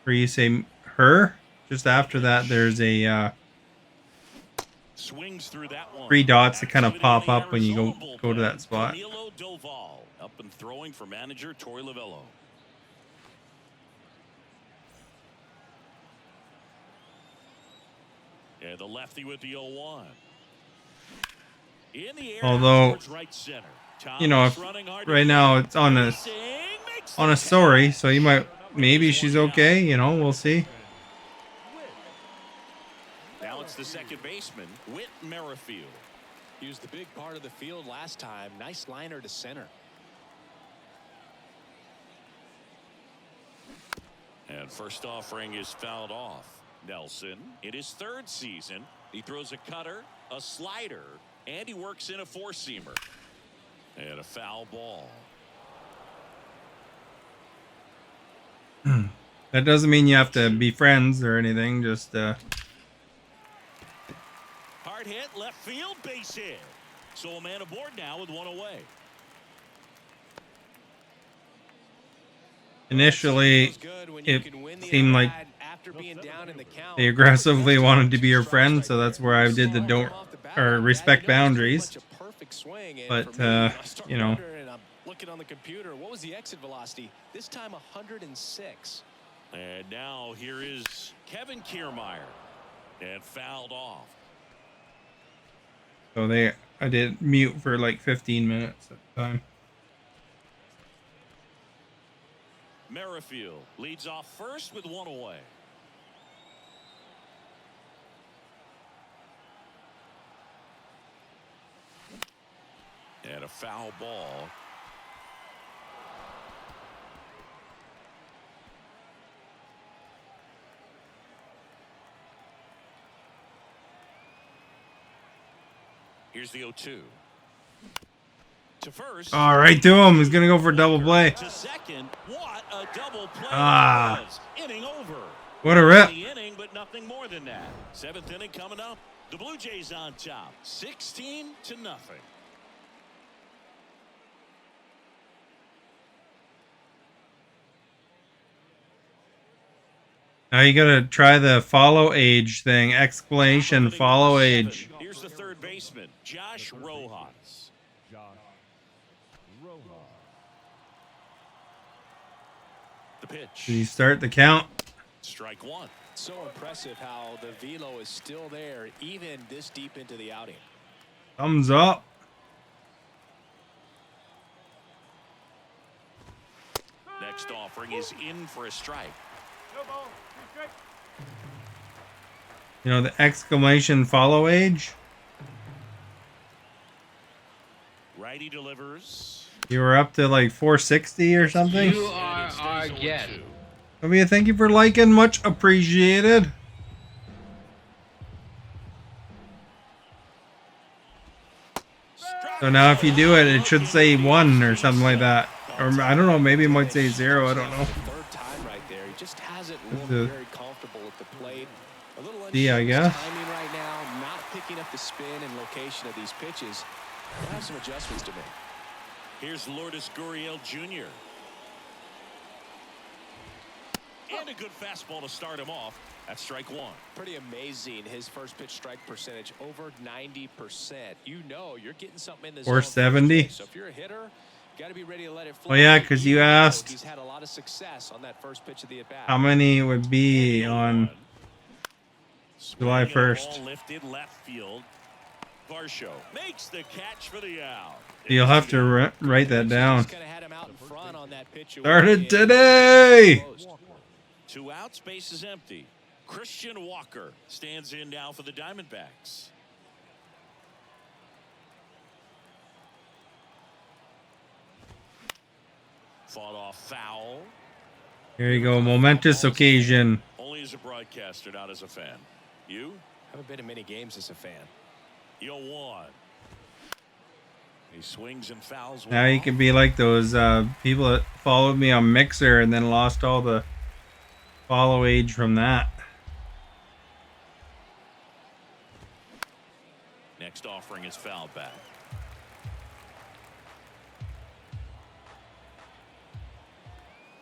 where you say her, just after that there's a swings through that one. 3 dots that kind of pop up when you go to that spot. Danilo Doval up and throwing for manager Torey Lavello. And the lefty with the 0-1. In the air, Although, right center. you know, if right now it's on a story, so you might, maybe she's okay, you know, we'll see. Now it's the second baseman, Whit Merrifield. He was the big part of the field last time. Nice liner to center. And first offering is fouled off. Nelson in his 3rd season. He throws a cutter, a slider, and he works in a 4-seamer. And a foul ball. That doesn't mean you have to be friends or anything, just Hard Hard hit, left field, base hit. So a man aboard now with one away. Initially, it seemed like they aggressively wanted to be your friend, so that's where I did the don't or respect boundaries. But you know, looking on the computer, what was the exit velocity? This time 106. And now here is Kevin Kiermaier, and fouled off. so I did mute for like 15 minutes at the time. Merrifield leads off first with one away. And a foul ball. Here's the 0-2. To first. All right, to him. He's gonna go for a double play. To second. What a double play. Ah. Inning over. What a rip. The inning, but nothing more than that. Seventh inning coming up. The Blue Jays on top. 16-0. Now you gotta try the follow age thing. Exclamation follow age. Here's the third baseman, Josh Rojas. Josh Rojas. The pitch. Did you start the count? Strike one. So impressive how the velo is still there even this deep into the outing. Thumbs up. Next offering is in for a strike. No ball. Strike. You know the exclamation follow age? Righty delivers. You were up to like 460 or something? You are our guest. Toby, thank you for liking. Much appreciated. So now if you do it, it should say 1 or something like that. Or I don't know, maybe it might say 0. I don't know. Third time right there. He just hasn't looked The- very comfortable at the plate. A little D, I unsure of his guess. timing right now, not picking up the spin and location of these pitches. We'll have some adjustments to make. Here's Lourdes Gurriel Jr. And a good fastball to start him off. That's strike one. Pretty amazing. His first pitch strike percentage over 90%. You know you're getting something in the zone. 470. So if you're a hitter, got to be ready to let it fly. Well, yeah, 'cause you Even though asked he's had a lot of success on that first pitch of the at bat. How many would be on July Swinging 1st? ball lifted left field. Varsho makes the catch for the out. You'll have to write that down. Just kinda had him out in front on that pitch away, Started and today. closed. 2 outs, base is empty. Christian Walker stands in now for the Diamondbacks. Fought off foul. Here you go. Momentous occasion. Only as a broadcaster, not as a fan. You? Haven't been to many games as a fan. 0-1. He swings and fouls. Now you can be like those people that followed me on Mixer and then lost all the follow age from that. Next offering is fouled back.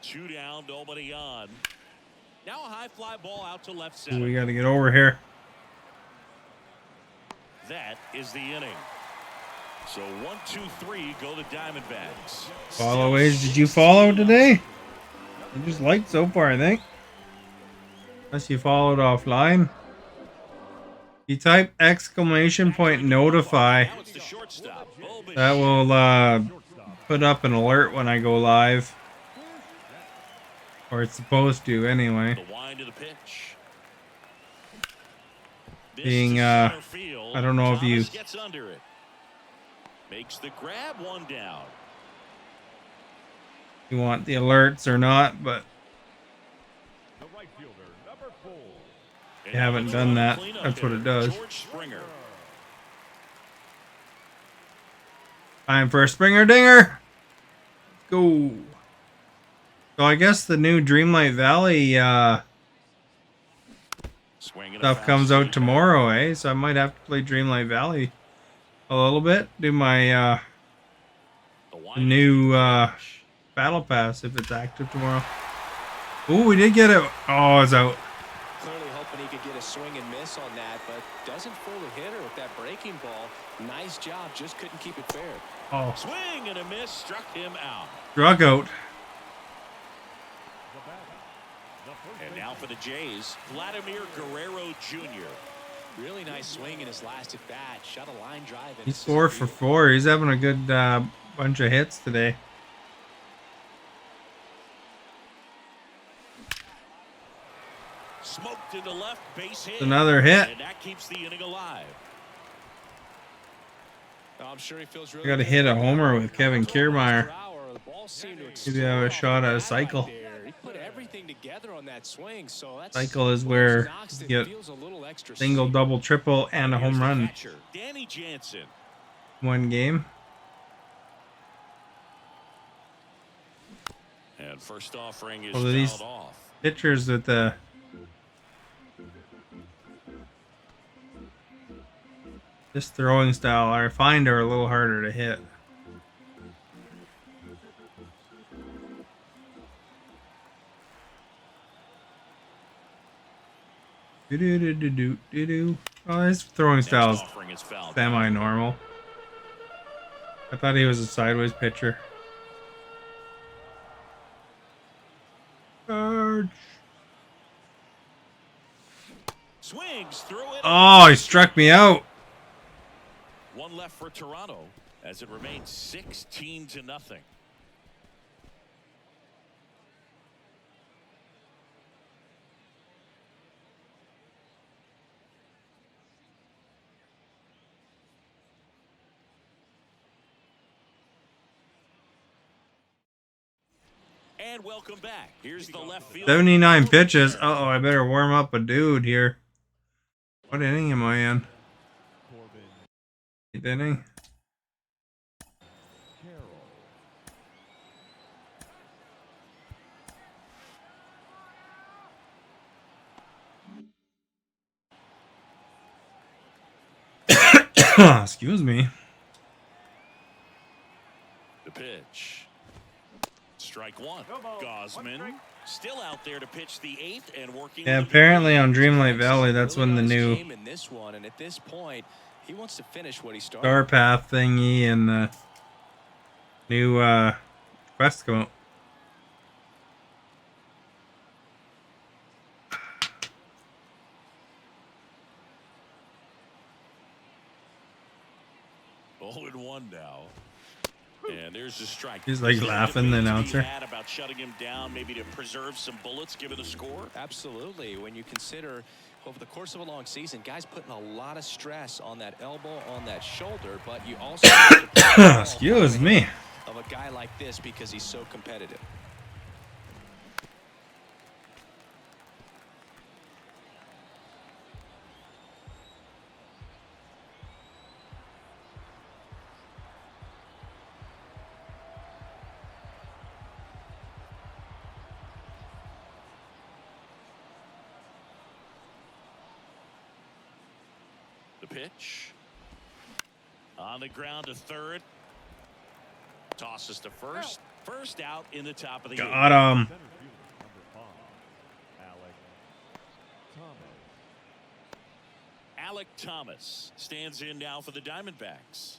Two down, nobody on. Now a high fly ball out to left center. We got to get over here. That is the inning. So 1, 2, 3 go the Diamondbacks. Follow age. Did you follow today? I just liked so far, I think. Unless you followed offline. You type exclamation point notify. Now it's the shortstop. That will put up an alert when I go live. Or it's supposed to anyway. The wind of the pitch. This Being, to center field. I don't know if you- Thomas gets under it. Makes the grab, one down. You want the alerts or not, but The right fielder, number 4. And you haven't done that. cleanup That's what it hitter, does. George Springer. Time for a Springer Dinger. Go. So I guess the new Dreamlight Valley Stuff comes out tomorrow, eh? So I might have to play Dreamlight Valley a little bit. Do my new battle pass if it's active tomorrow. Oh, we did get it. Oh, it's out. Clearly hoping he could get a swing and miss on that, but doesn't fool the hitter with that breaking ball. Nice job, just couldn't keep it fair. Oh, Swing and a miss, struck him out. struck out. And now for the Jays, Vladimir Guerrero Jr. Really nice swing in his last at bat. Shot a line drive. He's 4 for 4. He's having a good bunch of hits today. Smoked into left, base hit. Another hit. And that keeps the inning alive. I'm sure he feels I really got to hit a homer with Kevin Kiermaier. Maybe I have a shot at a cycle. He put everything together on that swing, so that's Cycle is where you get single, double, triple, and a home run. Catcher, Danny Jansen. One game. And first offering is Well, these fouled off. pitchers with the this throwing style I find are a little harder to hit. Do-do-do-do-do-do. Oh, his throwing style is Offering is fouled. semi-normal. I thought he was a sideways pitcher. Charge. Swings through it. Oh, he struck me out. One left for Toronto as it remains 16-0. And welcome back. Here's the left field. 79 pitches. Uh-oh, I better warm up a dude here. What inning am I in? 8th inning? Excuse me. The pitch. Strike one. Gosman still out there to pitch the 8th and working. Yeah, apparently on Dreamlight Valley, that's when the new in this one, and at this point, he wants to finish what he started. Star Path thingy and the new quest come out. Oh, and 1 now. And there's the strike. He's like laughing, the announcer. About shutting him down, maybe to preserve some bullets given the score. Absolutely. When you consider over the course of a long season, guys putting a lot of stress on that elbow, on that shoulder, but you also have to put excuse me, of a guy like this because he's so competitive. Pitch on the ground to third, tosses to first. First out in the top of the got him. Alec Thomas stands in now for the Diamondbacks.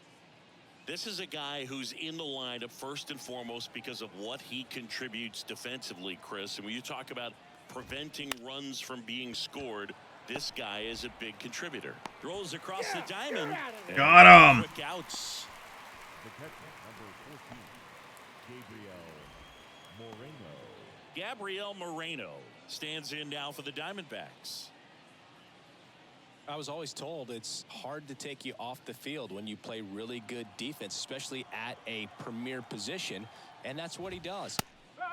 This is a guy who's in the lineup first and foremost because of what he contributes defensively, Chris. And when you talk about preventing runs from being scored, this guy is a big contributor. Throws across the diamond. Got him. Quick outs. The catcher, number 14, Gabriel Moreno stands in now for the Diamondbacks. I was always told it's hard to take you off the field when you play really good defense, especially at a premier position, and that's what he does.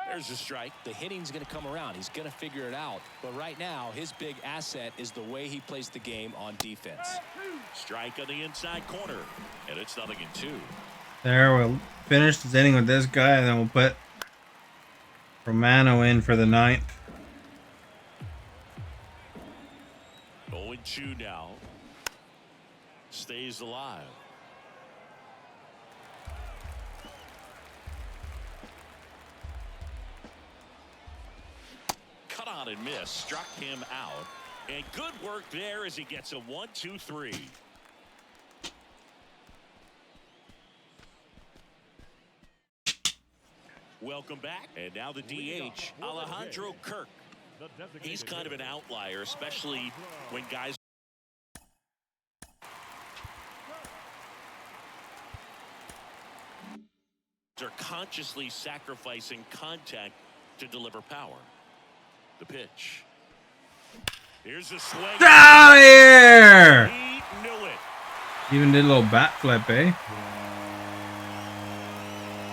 There's a strike. The hitting's going to come around. He's going to figure it out. But right now, his big asset is the way he plays the game on defense. Strike on the inside corner, and it's 0-2. There, we'll finish this inning with this guy, and then we'll put Romano in for the 9th. stays alive. Cut on and miss, struck him out. And good work there as he gets a 1-2-3. Welcome back. And now the DH, Alejandro Kirk. He's kind of an outlier, especially when guys are consciously sacrificing contact to deliver power. The pitch. Here's a swing. Out of here! He knew it. Even did a little bat flip, eh?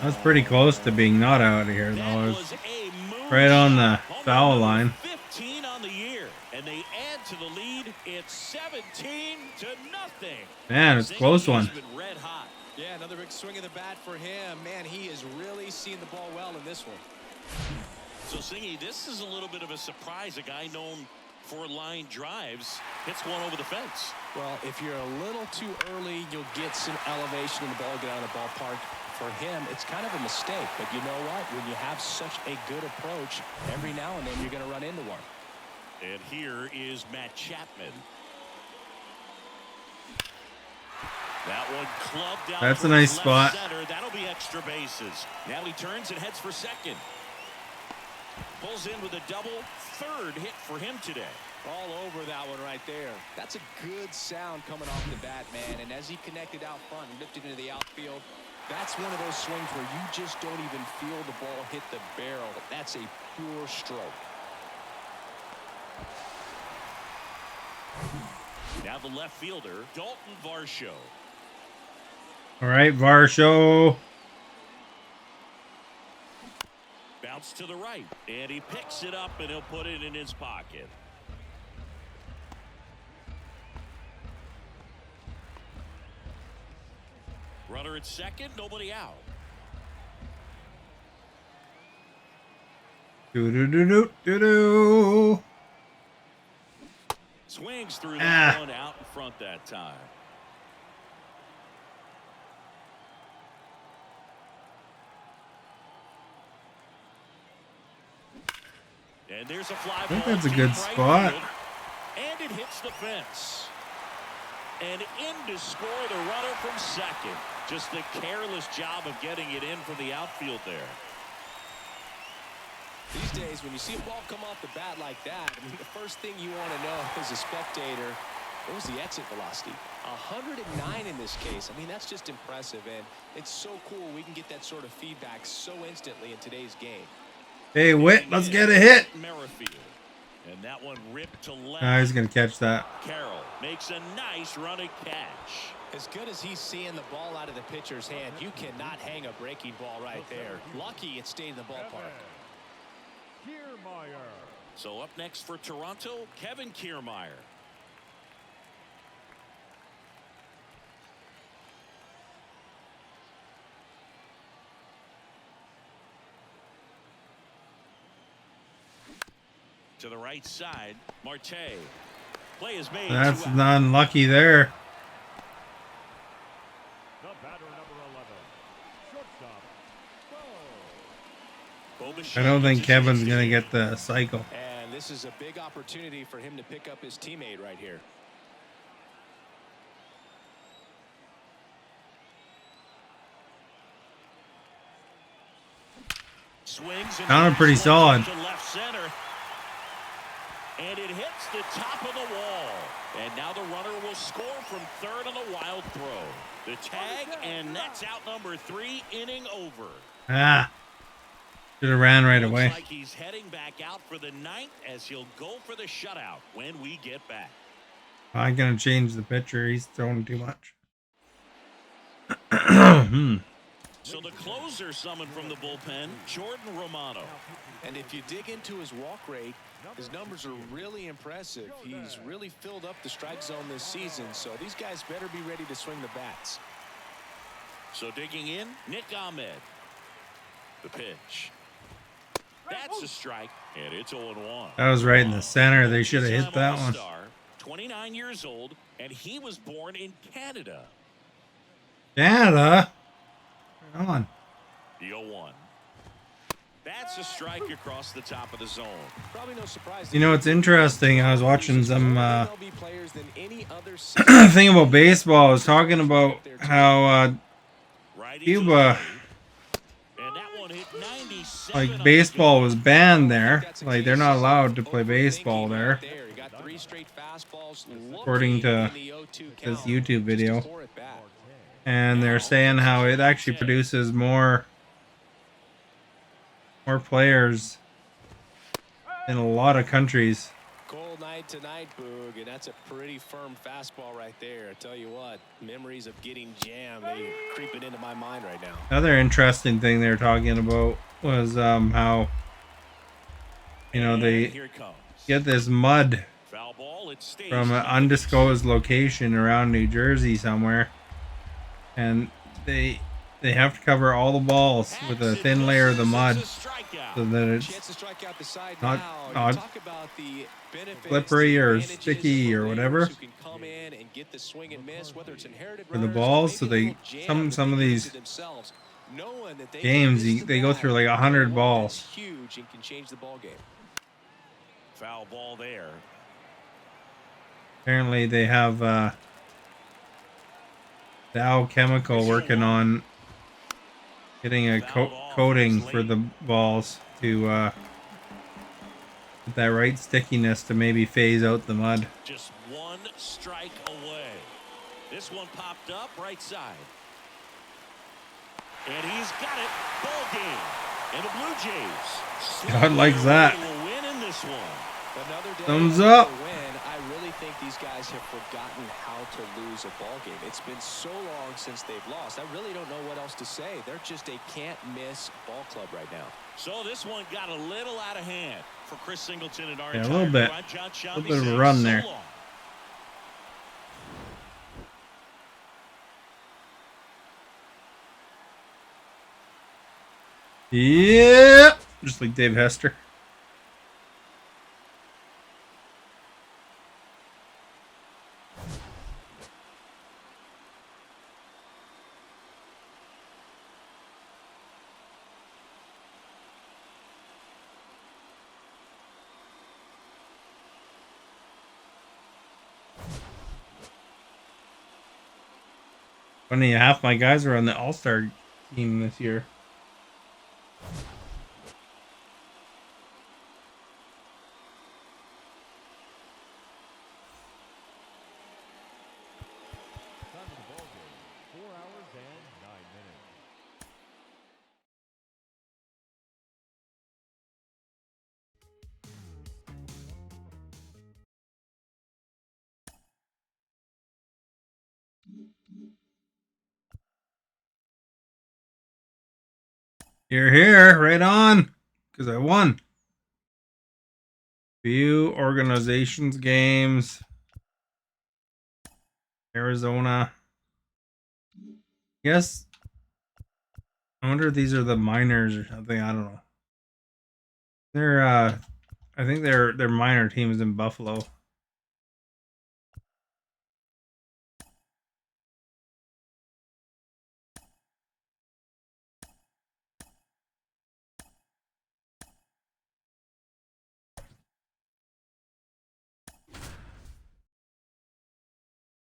That's pretty close to being not out of here, though. It was right on the foul line. 15 on the year, and they add to the lead. It's 17-0. Man, it's a close one. Red hot. Yeah, another big swing of the bat for him. Man, he is really seeing the ball well in this one. So, Singy, this is a little bit of a surprise. A guy known for line drives hits one over the fence. Well, if you're a little too early, you'll get some elevation in the ball, get out of the ballpark. For him, it's kind of a mistake. But you know what? When you have such a good approach, every now and then you're going to run into one. And here is Matt Chapman. That one clubbed out. That's a nice spot. Center. That'll be extra bases. Now he turns and heads for second. Pulls in with a double. Third hit for him today. All over that one right there. That's a good sound coming off the bat, man. And as he connected out front and lifted into the outfield, that's one of those swings where you just don't even feel the ball hit the barrel. That's a pure stroke. Now the left fielder, Dalton Varsho. All right, Varsho. Bounce to the right, and he picks it up, and he'll put it in his pocket. Runner at second, nobody out. Do-do-do-do-do-do. Swings through that one out in front that time. And there's a fly ball. I think that's a good spot. Field, and it hits the fence. And in to score the runner from second. Just a careless job of getting it in from the outfield there. These days, when you see a ball come off the bat like that, I mean, the first thing you want to know as a spectator, what was the exit velocity? 109 in this case. I mean, that's just impressive, and it's so cool we can get that sort of feedback so instantly in today's game. Hey, Witt, let's get a hit. Merrifield. And that one ripped to left. He's going to catch that. Carroll makes a nice running catch. As good as he's seeing the ball out of the pitcher's hand, you cannot hang a breaking ball right there. Lucky it stayed in the ballpark. Kiermaier. So up next for Toronto, Kevin Kiermaier. To the right side, Marte. Play is made. That's unlucky there. The batter, number 11. Shortstop. I don't think Kevin's going to get the cycle. And this is a big opportunity for him to pick up his teammate right here. Swings and Sounded pretty solid. to left center. And it hits the top of the wall. And now the runner will score from third on the wild throw. The tag, and that's out number 3, inning over. Should have ran right Looks away. like he's heading back out for the 9th as he'll go for the shutout when we get back. I'm going to change the pitcher. He's throwing too much. So the closer summoned from the bullpen, Jordan Romano. And if you dig into his walk rate, his numbers are really impressive. He's really filled up the strike zone this season, so these guys better be ready to swing the bats. So digging in, Nick Ahmed. The pitch. That's a strike, and it's 0-1. That was right in the center. They should have hit that one. 29 years old, and he was born in Canada. Canada? Come on. The 0-1. That's a strike across the top of the zone. Probably no surprise. You know, it's interesting. I was watching some MLB players than any other thing about baseball. I was talking about how Cuba, like, baseball was banned there. Like, they're not allowed to play baseball there, according to this YouTube video. And they're saying how it actually produces more players in a lot of countries. Cold night tonight, Boog, and that's a pretty firm fastball right there. I tell you what, memories of getting jammed, they creeping into my mind right now. Another interesting thing they were talking about was how, you know, they get this mud from an undisclosed location around New Jersey somewhere, and they have to cover all the balls with a thin layer of the mud so that it's not slippery or sticky or whatever for the balls. So they some of these games they go through like 100 balls. Huge and can change the ball game. Foul ball there. Apparently they have Dow Chemical working on getting a coating for the balls to get that right stickiness to maybe phase out the mud. Just one strike away. This one popped up right side. And he's got it. Ball game. And the Blue Jays. God likes that. Will win in this one. Thumbs up. I really think these guys have forgotten how to lose a ball game. It's been so long since they've lost. I really don't know what else to say. They're just a can't-miss ball club right now. So this one got a little out of hand for Chris Singleton and our a little bit. A little bit of a run there. Yeah, just like Dave Hester. Funny, half my guys are on the All-Star team this year. Time of the ball game, 4 hours and 9 minutes. You're here, right on, because I won. View organizations games. Arizona. Yes. I wonder if these are the minors or something. I don't know. They're I think their minor team is in Buffalo.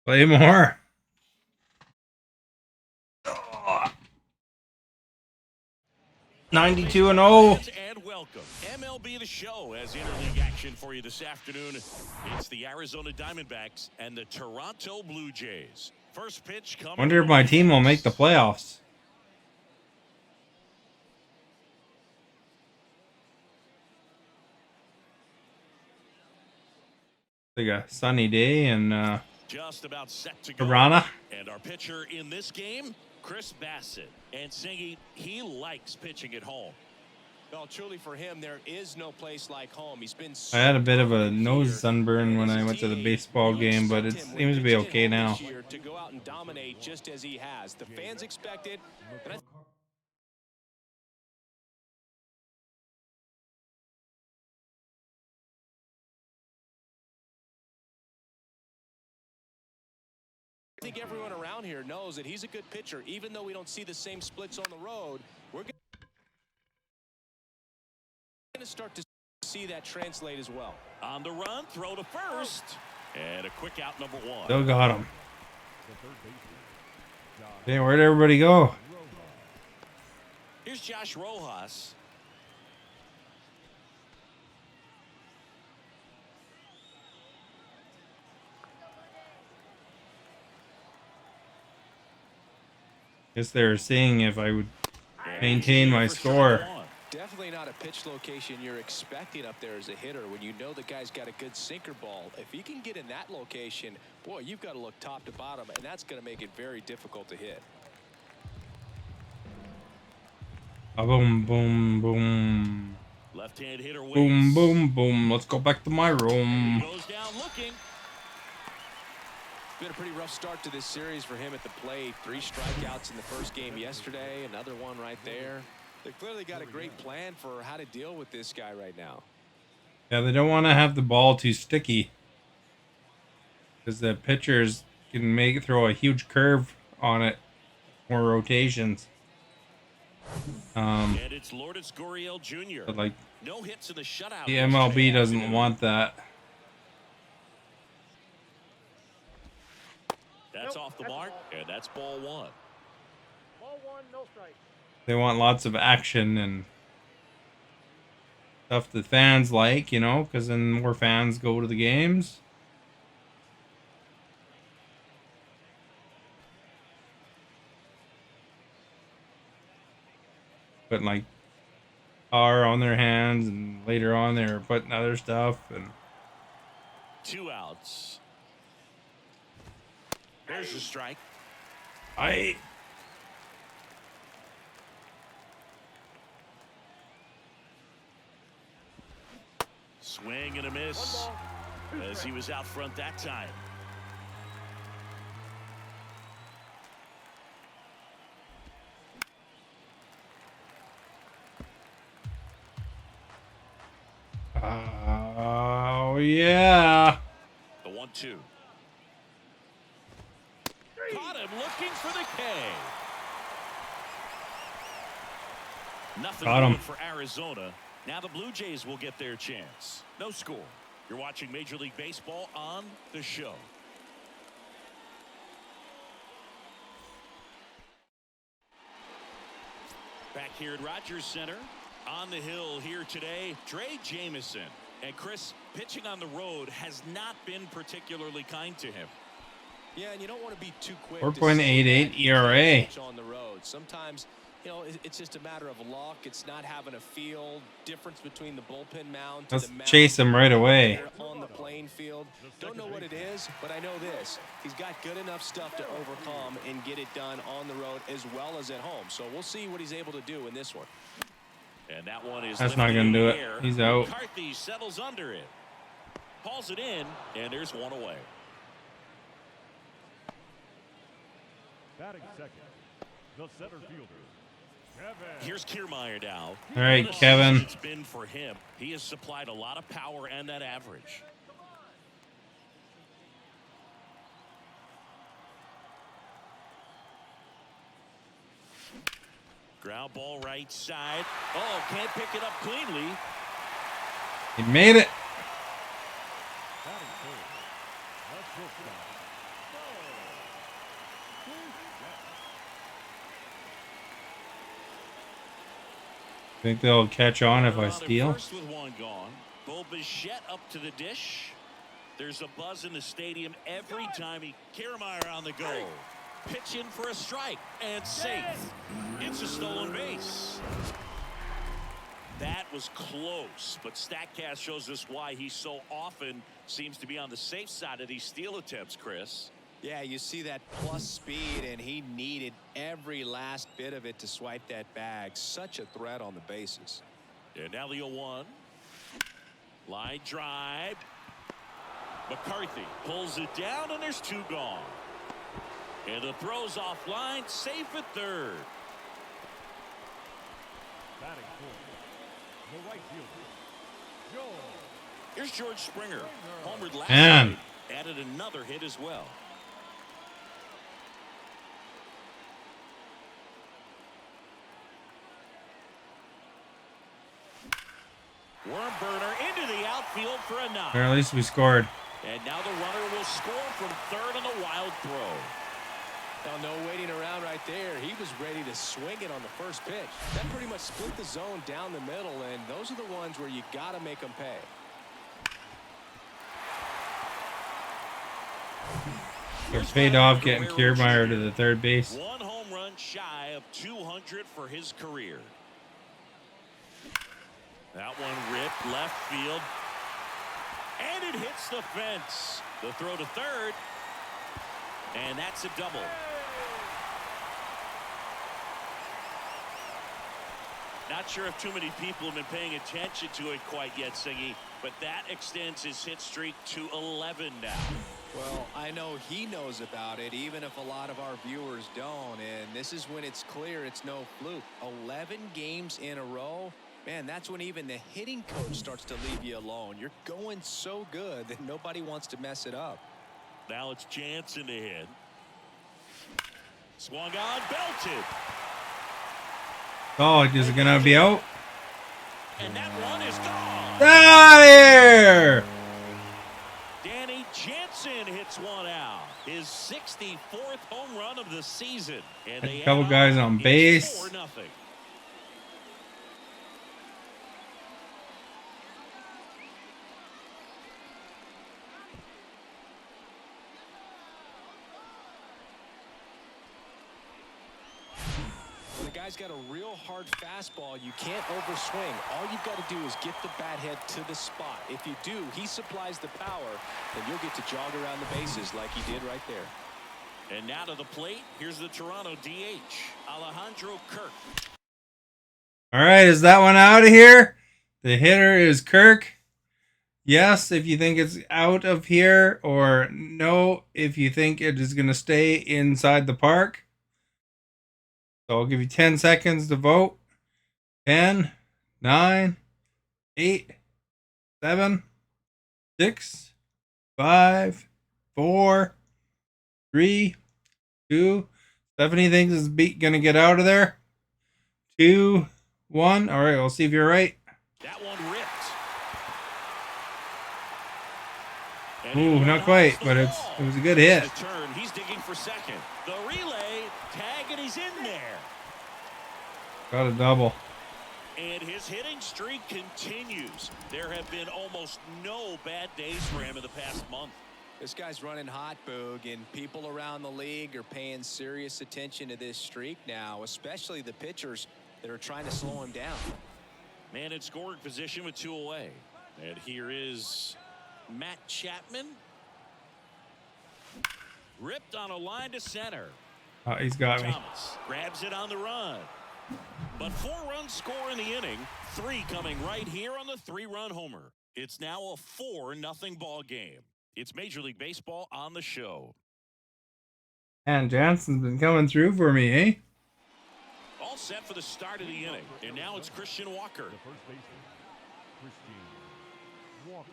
Play more. 92-0. And welcome. MLB The Show has interleague action for you this afternoon. It's the Arizona Diamondbacks and the Toronto Blue Jays. First pitch coming. Wonder if my team will make the playoffs. Like a sunny day in just about set to go. Toronto. And our pitcher in this game, Chris Bassett. And Singy, he likes pitching at home. Well, truly for him, there is no place like home. He's been I had a bit of a nose sunburn when I went to the baseball game, but it seems to be okay now. To go out and dominate just as he has. The fans expect it. mound here knows that he's a good pitcher. Even though we don't see the same splits on the road, we're going to start to see that translate as well. On the run, throw to first. And a quick out, number one. Still got him. Hey, where'd everybody go? Here's Josh Rojas. Guess they were seeing if I would maintain my score. Definitely not a pitch location you're expecting up there as a hitter when you know the guy's got a good sinker ball. If he can get in that location, boy, you've got to look top to bottom, and that's going to make it very difficult to hit. Boom, boom, boom. Left-hand hitter waits. Boom, boom, boom. Let's go back to my room. Goes down looking. Been a pretty rough start to this series for him at the plate. 3 strikeouts in the first game yesterday, another one right there. They clearly got a great plan for how to deal with this guy right now. Yeah, they don't want to have the ball too sticky, because the pitchers can throw a huge curve on it, more rotations. And it's Lourdes Gurriel Jr. But like, no hits in the shutout. the MLB doesn't want that. That's off the mark, and that's ball 1. Ball 1, no strike. They want lots of action and stuff that fans like, you know, because then more fans go to the games. Putting like tar on their hands, and later on they're putting other stuff. And 2 outs. There's the strike. Swing and a miss as he was out front that time. Oh yeah. The 1-2. Caught him looking for the K. Nothing Got him. good for Arizona. Now the Blue Jays will get their chance. No score. You're watching Major League Baseball on The Show. Back here at Rogers Center, on the hill here today, Trey Jamison. And Chris, pitching on the road has not been particularly kind to him. Yeah, and you don't want to be too quick. 4.88 ERA. On the road. Sometimes, you know, it's just a matter of luck. It's not having a feel difference between the bullpen mound to Let's the mound. chase him right away. On the playing field. Don't know what it is, but I know this. He's got good enough stuff to overcome and get it done on the road as well as at home. So we'll see what he's able to do in this one. And that one is That's not going to do it. He's out. McCarthy settles under it. Hauls it in, and there's one away. Batting second, the center fielder, Kevin. Here's Kiermaier now. All right, What a Kevin. season it's been for him. He has supplied a lot of power and that average. Ground ball right side. Oh, can't pick it up cleanly. He made it. Batting third, that's shortstop. Think they'll catch on if I Runner steal? First with one gone. Bo Bichette up to the dish. There's a buzz in the stadium every time Kiermaier on the go. Pitch in for a strike and safe. It's a stolen base. That was close, but StatCast shows us why he so often seems to be on the safe side of these steal attempts, Chris. Yeah, you see that plus speed, and he needed every last bit of it to swipe that bag. Such a threat on the bases. And now the 0-1. Line drive. McCarthy pulls it down, and there's 2 gone. And the throw's offline, safe at third. Batting fourth, the right fielder, Joe. Here's George Springer. Homered last Man. night. Added another hit as well. Worm burner into the outfield for a knock. Or at least we scored. And now the runner will score from third on the wild throw. Well, no waiting around right there. He was ready to swing it on the first pitch. That pretty much split the zone down the middle, and those are the ones where you got to make them pay. They're paid off getting Kiermaier to the third base. One home run shy of 200 for his career. That one ripped left field. And it hits the fence. The throw to third. And that's a double. Not sure if too many people have been paying attention to it quite yet, Singy, but that extends his hit streak to 11 now. Well, I know he knows about it, even if a lot of our viewers don't. And this is when it's clear it's no fluke. 11 games in a row. Man, that's when even the hitting coach starts to leave you alone. You're going so good that nobody wants to mess it up. Now it's Jansen to hit. Swung on, belted. Oh, is it gonna be out? And that one is gone. Out of here! Danny Jansen hits one out. His 64th home run of the season. And A couple guys on base. 4-0. Guy's got a real hard fastball. You can't overswing. All you've got to do is get the bat head to the spot. If you do, he supplies the power, then you'll get to jog around the bases like he did right there. And now to the plate, here's the Toronto DH, Alejandro Kirk. All right, is that one out of here? The hitter is Kirk. Yes, if you think it's out of here, or no, if you think it is going to stay inside the park. So I'll give you 10 seconds to vote. 10, 9, 8, 7, 6, 5, 4, 3, 2. Stephanie thinks it's going to get out of there. 2, 1. All right, I'll see if you're right. That one ripped. Ooh, not quite, but it was a good hit. Turn. He's digging for second. The relay tag, and he's in there. Got a double. And his hitting streak continues. There have been almost no bad days for him in the past month. This guy's running hot, Boog, and people around the league are paying serious attention to this streak now, especially the pitchers that are trying to slow him down. Man in scoring position with 2 away. And here is Matt Chapman. Ripped on a line to center. Oh, he's got me. Thomas grabs it on the run. But 4 runs score in the inning. 3 coming right here on the 3-run homer. It's now a 4-0 ball game. It's Major League Baseball on the show. And Jansen's been coming through for me, eh? All set for the start of the inning. And now it's Christian Walker. The first baseman, Christian Walker.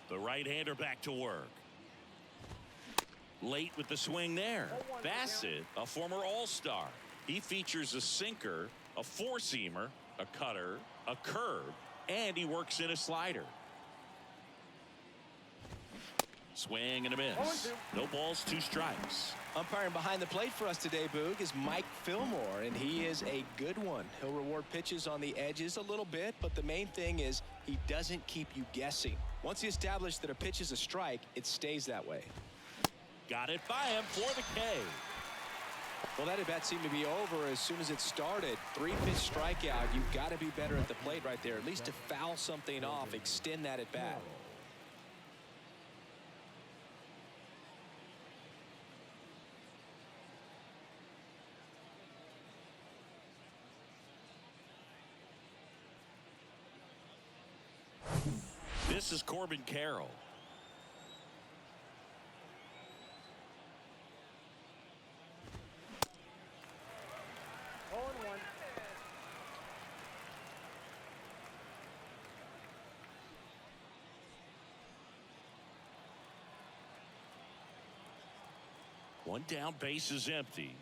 The right-hander back to work. Late with the swing there. Bassett, a former All-Star. He features a sinker, a four-seamer, a cutter, a curve, and he works in a slider. Swing and a miss. No balls, 2 strikes. Umpiring behind the plate for us today, Boog, is Mike Fillmore, and he is a good one. He'll reward pitches on the edges a little bit, but the main thing is he doesn't keep you guessing. Once he established that a pitch is a strike, it stays that way. Got it by him for the K. Well, that at-bat seemed to be over as soon as it started. 3-pitch strikeout. You've got to be better at the plate right there, at least to foul something off, extend that at-bat. This is Corbin Carroll. One down, base is empty.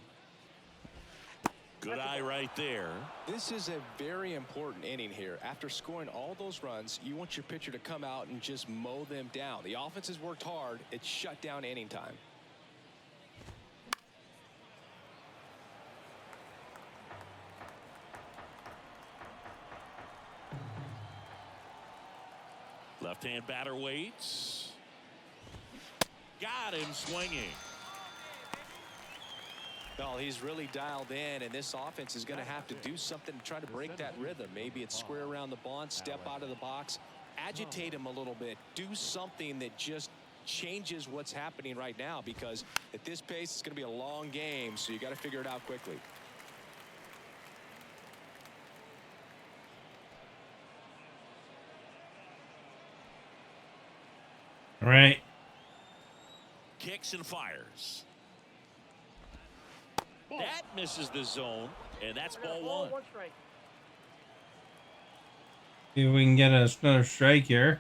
Good eye right there. This is a very important inning here. After scoring all those runs, you want your pitcher to come out and just mow them down. The offense has worked hard. It's shut down inning time. Left-hand batter waits. Got him swinging. Well, he's really dialed in, and this offense is going to have to do something to try to break that rhythm. Maybe it's square around the bunt, step out of the box, agitate him a little bit, do something that just changes what's happening right now, because at this pace, it's going to be a long game, so you got to figure it out quickly. All right. Kicks and fires. That misses the zone, and that's ball one. See if we can get another strike here.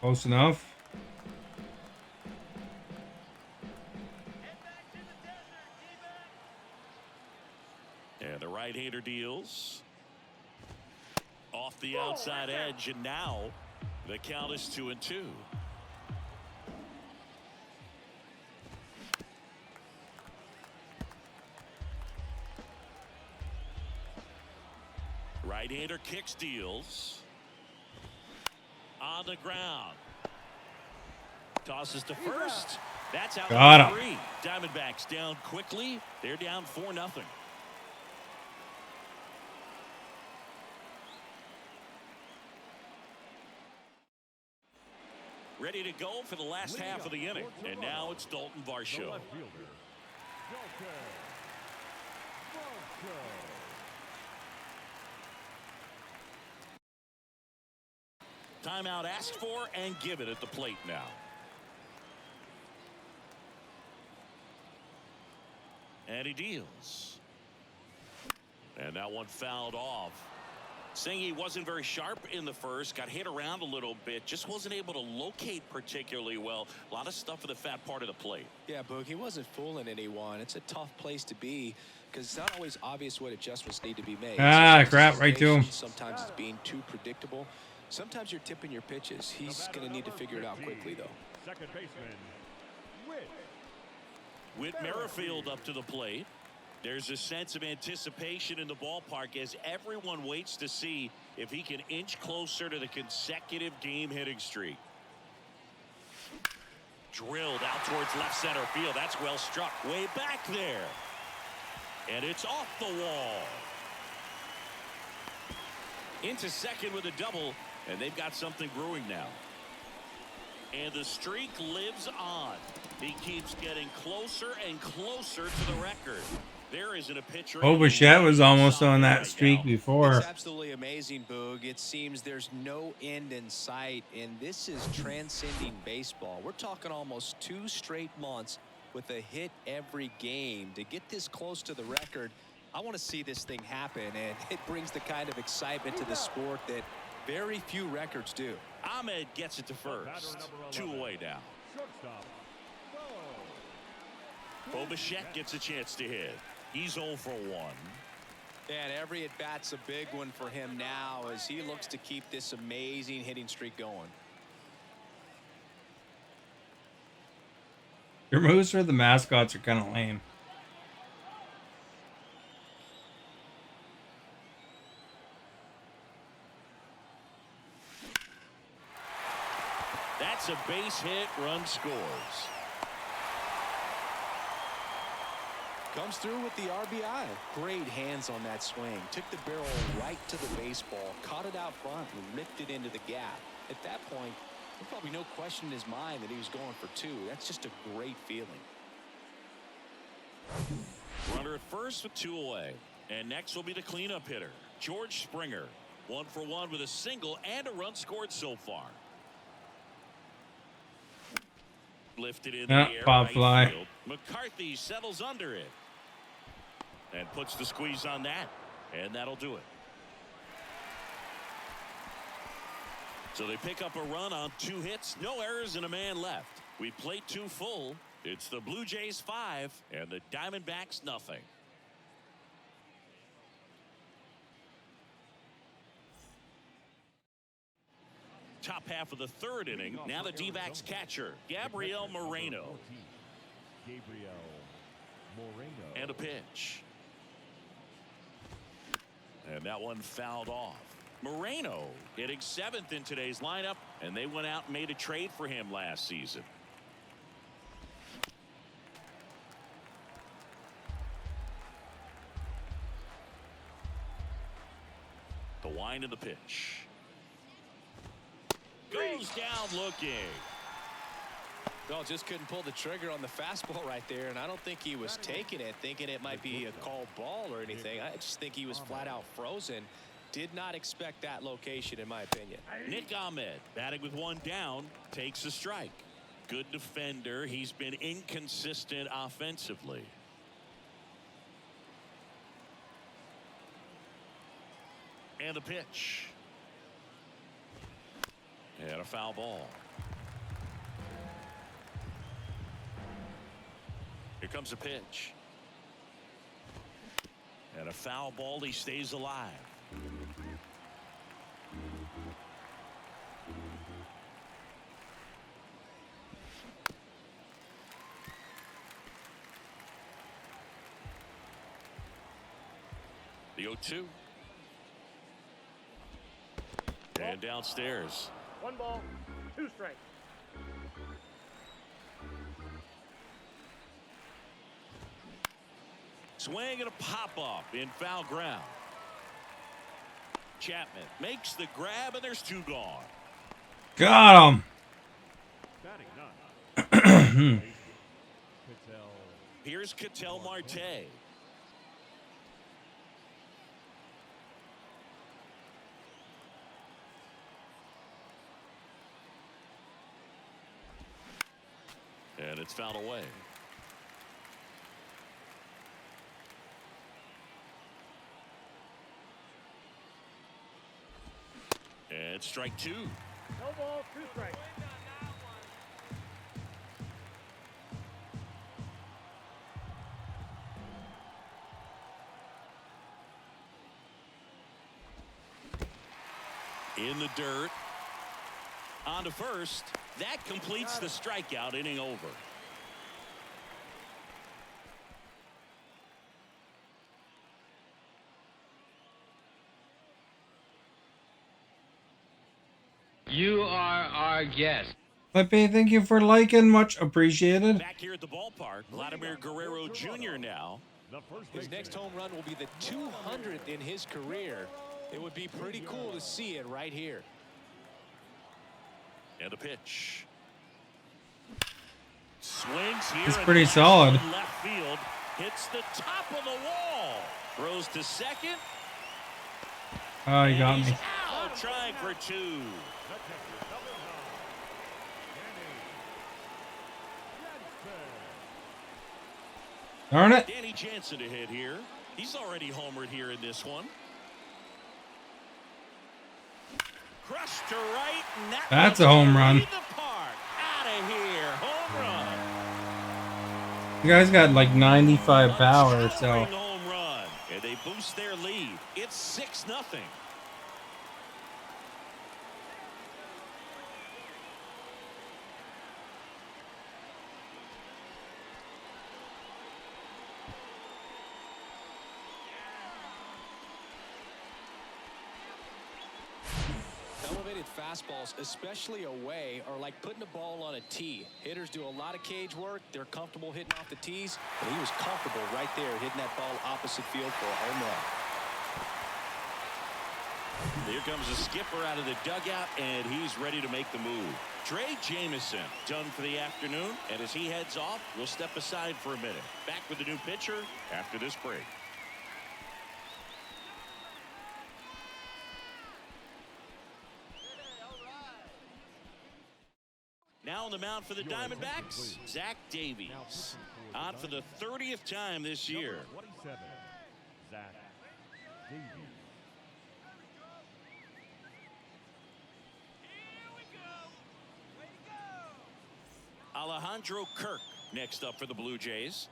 Close enough. And the right-hander deals. Off the outside edge, and now the count is 2-2. Right-hander kicks, deals. On the ground. Tosses to first. That's out Got him. 3. Diamondbacks down quickly. They're down 4-0. Ready to go for the last half of the inning. And now it's Dalton Varsho. Timeout asked for and given at the plate now. And he deals. And that one fouled off. Saying he wasn't very sharp in the first, got hit around a little bit, just wasn't able to locate particularly well. A lot of stuff in the fat part of the plate. Yeah, Boog, he wasn't fooling anyone. It's a tough place to be because it's not always obvious what adjustments need to be made. Ah, crap, right to him. Sometimes it's being too predictable. Sometimes you're tipping your pitches. He's going to need to figure it out quickly, though. Second baseman, Whit Merrifield up to the plate. There's a sense of anticipation in the ballpark as everyone waits to see if he can inch closer to the consecutive game hitting streak. Drilled out towards left center field. That's well struck. Way back there. And it's off the wall. Into second with a double, and they've got something brewing now. And the streak lives on. He keeps getting closer and closer to the record. There isn't a pitcher. Oh, Bichette was almost on that streak before. It's absolutely amazing, Boog. It seems there's no end in sight, and this is transcending baseball. We're talking almost 2 straight months with a hit every game. To get this close to the record, I want to see this thing happen, and it brings the kind of excitement to the sport that very few records do. Ahmed gets it to first. 2 away now. shortstop, Bo Bichette gets a chance to hit. He's 0 for 1. And every at-bat's a big one for him now as he looks to keep this amazing hitting streak going. Your moves for the mascots are kind of lame. That's a base hit. Run scores. Comes through with the RBI. Great hands on that swing. Took the barrel right to the baseball. Caught it out front and ripped it into the gap. At that point, there's probably no question in his mind that he was going for 2. That's just a great feeling. Runner at first with 2 away. And next will be the cleanup hitter, George Springer. 1 for 1 with a single and a run scored so far. Lifted in the air. Pop right fly. field. McCarthy settles under it. And puts the squeeze on that. And that'll do it. So they pick up a run on 2 hits. No errors and a man left. We played 2 full. It's the Blue Jays 5 and the Diamondbacks nothing. Top half of the 3rd inning. Now the D-backs catcher, Gabriel Moreno. Gabriel Moreno. And a pitch. And that one fouled off. Moreno hitting 7th in today's lineup, and they went out and made a trade for him last season. The wind of the pitch. Goes down looking. Well, just couldn't pull the trigger on the fastball right there, and I don't think he was taking it, thinking it might be a called ball or anything. I just think he was flat out frozen. Did not expect that location, in my opinion. Nick Ahmed, batting with 1 down, takes a strike. Good defender. He's been inconsistent offensively. And a pitch. And a foul ball. Here comes a pitch. And a foul ball. He stays alive. The 0-2. And downstairs. 1 ball, 2 strikes. Swing and a pop-up in foul ground. Chapman makes the grab, and there's 2 gone. Got him. Batting 9. Here's Ketel Marte. And it's fouled away. And strike 2. No ball, 2 strikes. In the dirt. On to first. That completes the strikeout. Inning over. You are our guest. Pepe, thank you for liking. Much appreciated. Back here at the ballpark, Vladimir Guerrero Jr. now. His next home run will be the 200th in his career. It would be pretty cool to see it right here. And a pitch. Swings here. It's pretty solid. Left field. Hits the top of the wall. Throws to second. Oh, you got And me. he's out, trying for 2. Darn it. Danny Jansen to hit here. He's already homered here in this one. Crushed to right, and That's a home run. The park. Out of here. Home run. You guys got like 95 power, so. Towering home run. And they boost their lead. It's 6-0. Elevated fastballs, especially away, are like putting the ball on a tee. Hitters do a lot of cage work. They're comfortable hitting off the tees, and he was comfortable right there hitting that ball opposite field for a home run. Here comes the skipper out of the dugout, and he's ready to make the move. Trey Jamison done for the afternoon, and as he heads off, we'll step aside for a minute. Back with the new pitcher after this break. Now on the mound for the Diamondbacks, Zach Davies. On for the 30th time this year. 27, Zach Davies. Alejandro Kirk next up for the Blue Jays.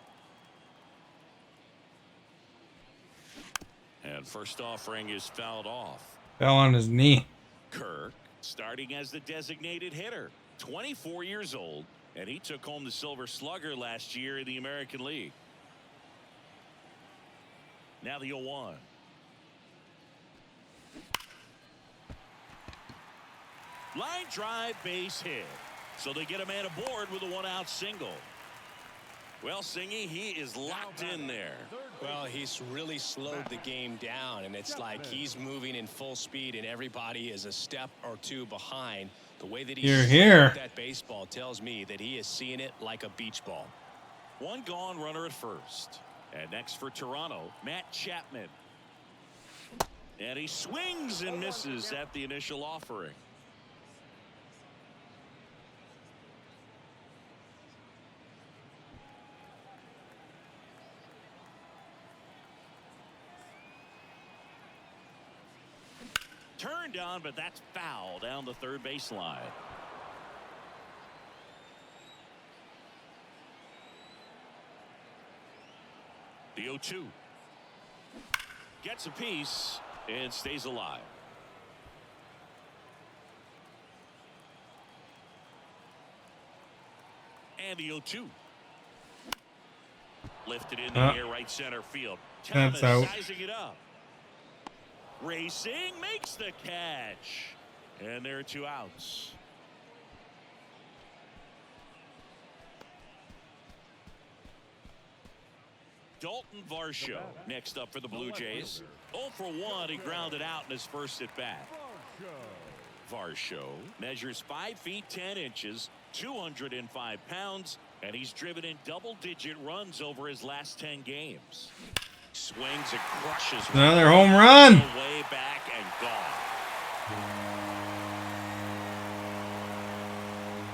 And first offering is fouled off. Fell on his knee. Kirk starting as the designated hitter, 24 years old, and he took home the Silver Slugger last year in the American League. Now the 0-1. Line drive, base hit. So they get a man aboard with a one-out single. Well, Singy, he is locked in there. Well, he's really slowed the game down, and it's like he's moving in full speed, and everybody is a step or two behind. The way that he's here. That baseball tells me that he is seeing it like a beach ball. One gone, runner at first. And next for Toronto, Matt Chapman. And he swings and misses at the initial offering. Turned on, but that's foul down the third baseline. The 0-2. Gets a piece and stays alive. And the 0-2. Lifted in the air, right center field. That's Thomas out. sizing it up. Racing, makes the catch. And there are 2 outs. Dalton Varsho next up for the Blue Jays. 0 for 1, he grounded out in his first at bat. Varsho measures 5 feet 10 inches, 205 pounds, and he's driven in double-digit runs over his last 10 games. Swings and crushes. Another home run. Way back and gone.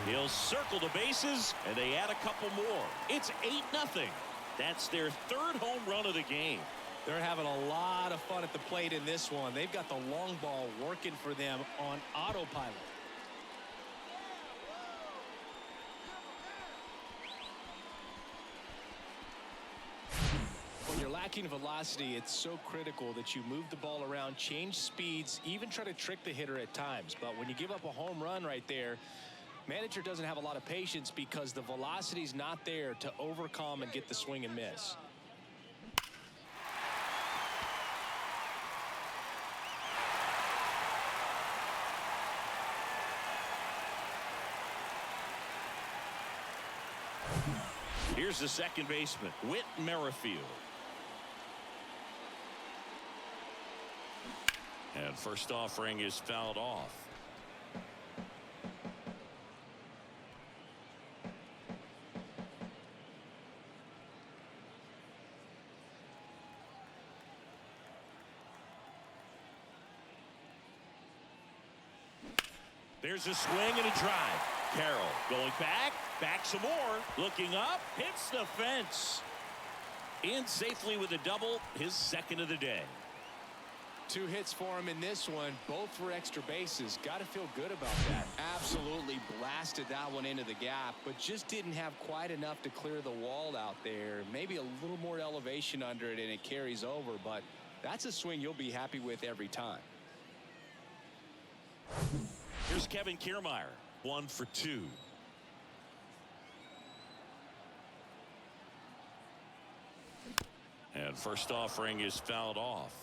He'll circle the bases, and they add a couple more. It's 8-0. That's their 3rd home run of the game. They're having a lot of fun at the plate in this one. They've got the long ball working for them on autopilot. When you're lacking velocity, it's so critical that you move the ball around, change speeds, even try to trick the hitter at times. But when you give up a home run right there, manager doesn't have a lot of patience because the velocity's not there to overcome and get the swing and miss. Here's the second baseman, Whit Merrifield. And first offering is fouled off. There's a swing and a drive. Carroll going back some more, looking up, hits the fence. In safely with a double, his second of the day. 2 hits for him in this one, both for extra bases. Got to feel good about that. Absolutely blasted that one into the gap, but just didn't have quite enough to clear the wall out there. Maybe a little more elevation under it and it carries over, but that's a swing you'll be happy with every time. Here's Kevin Kiermaier, 1 for 2. And first offering is fouled off.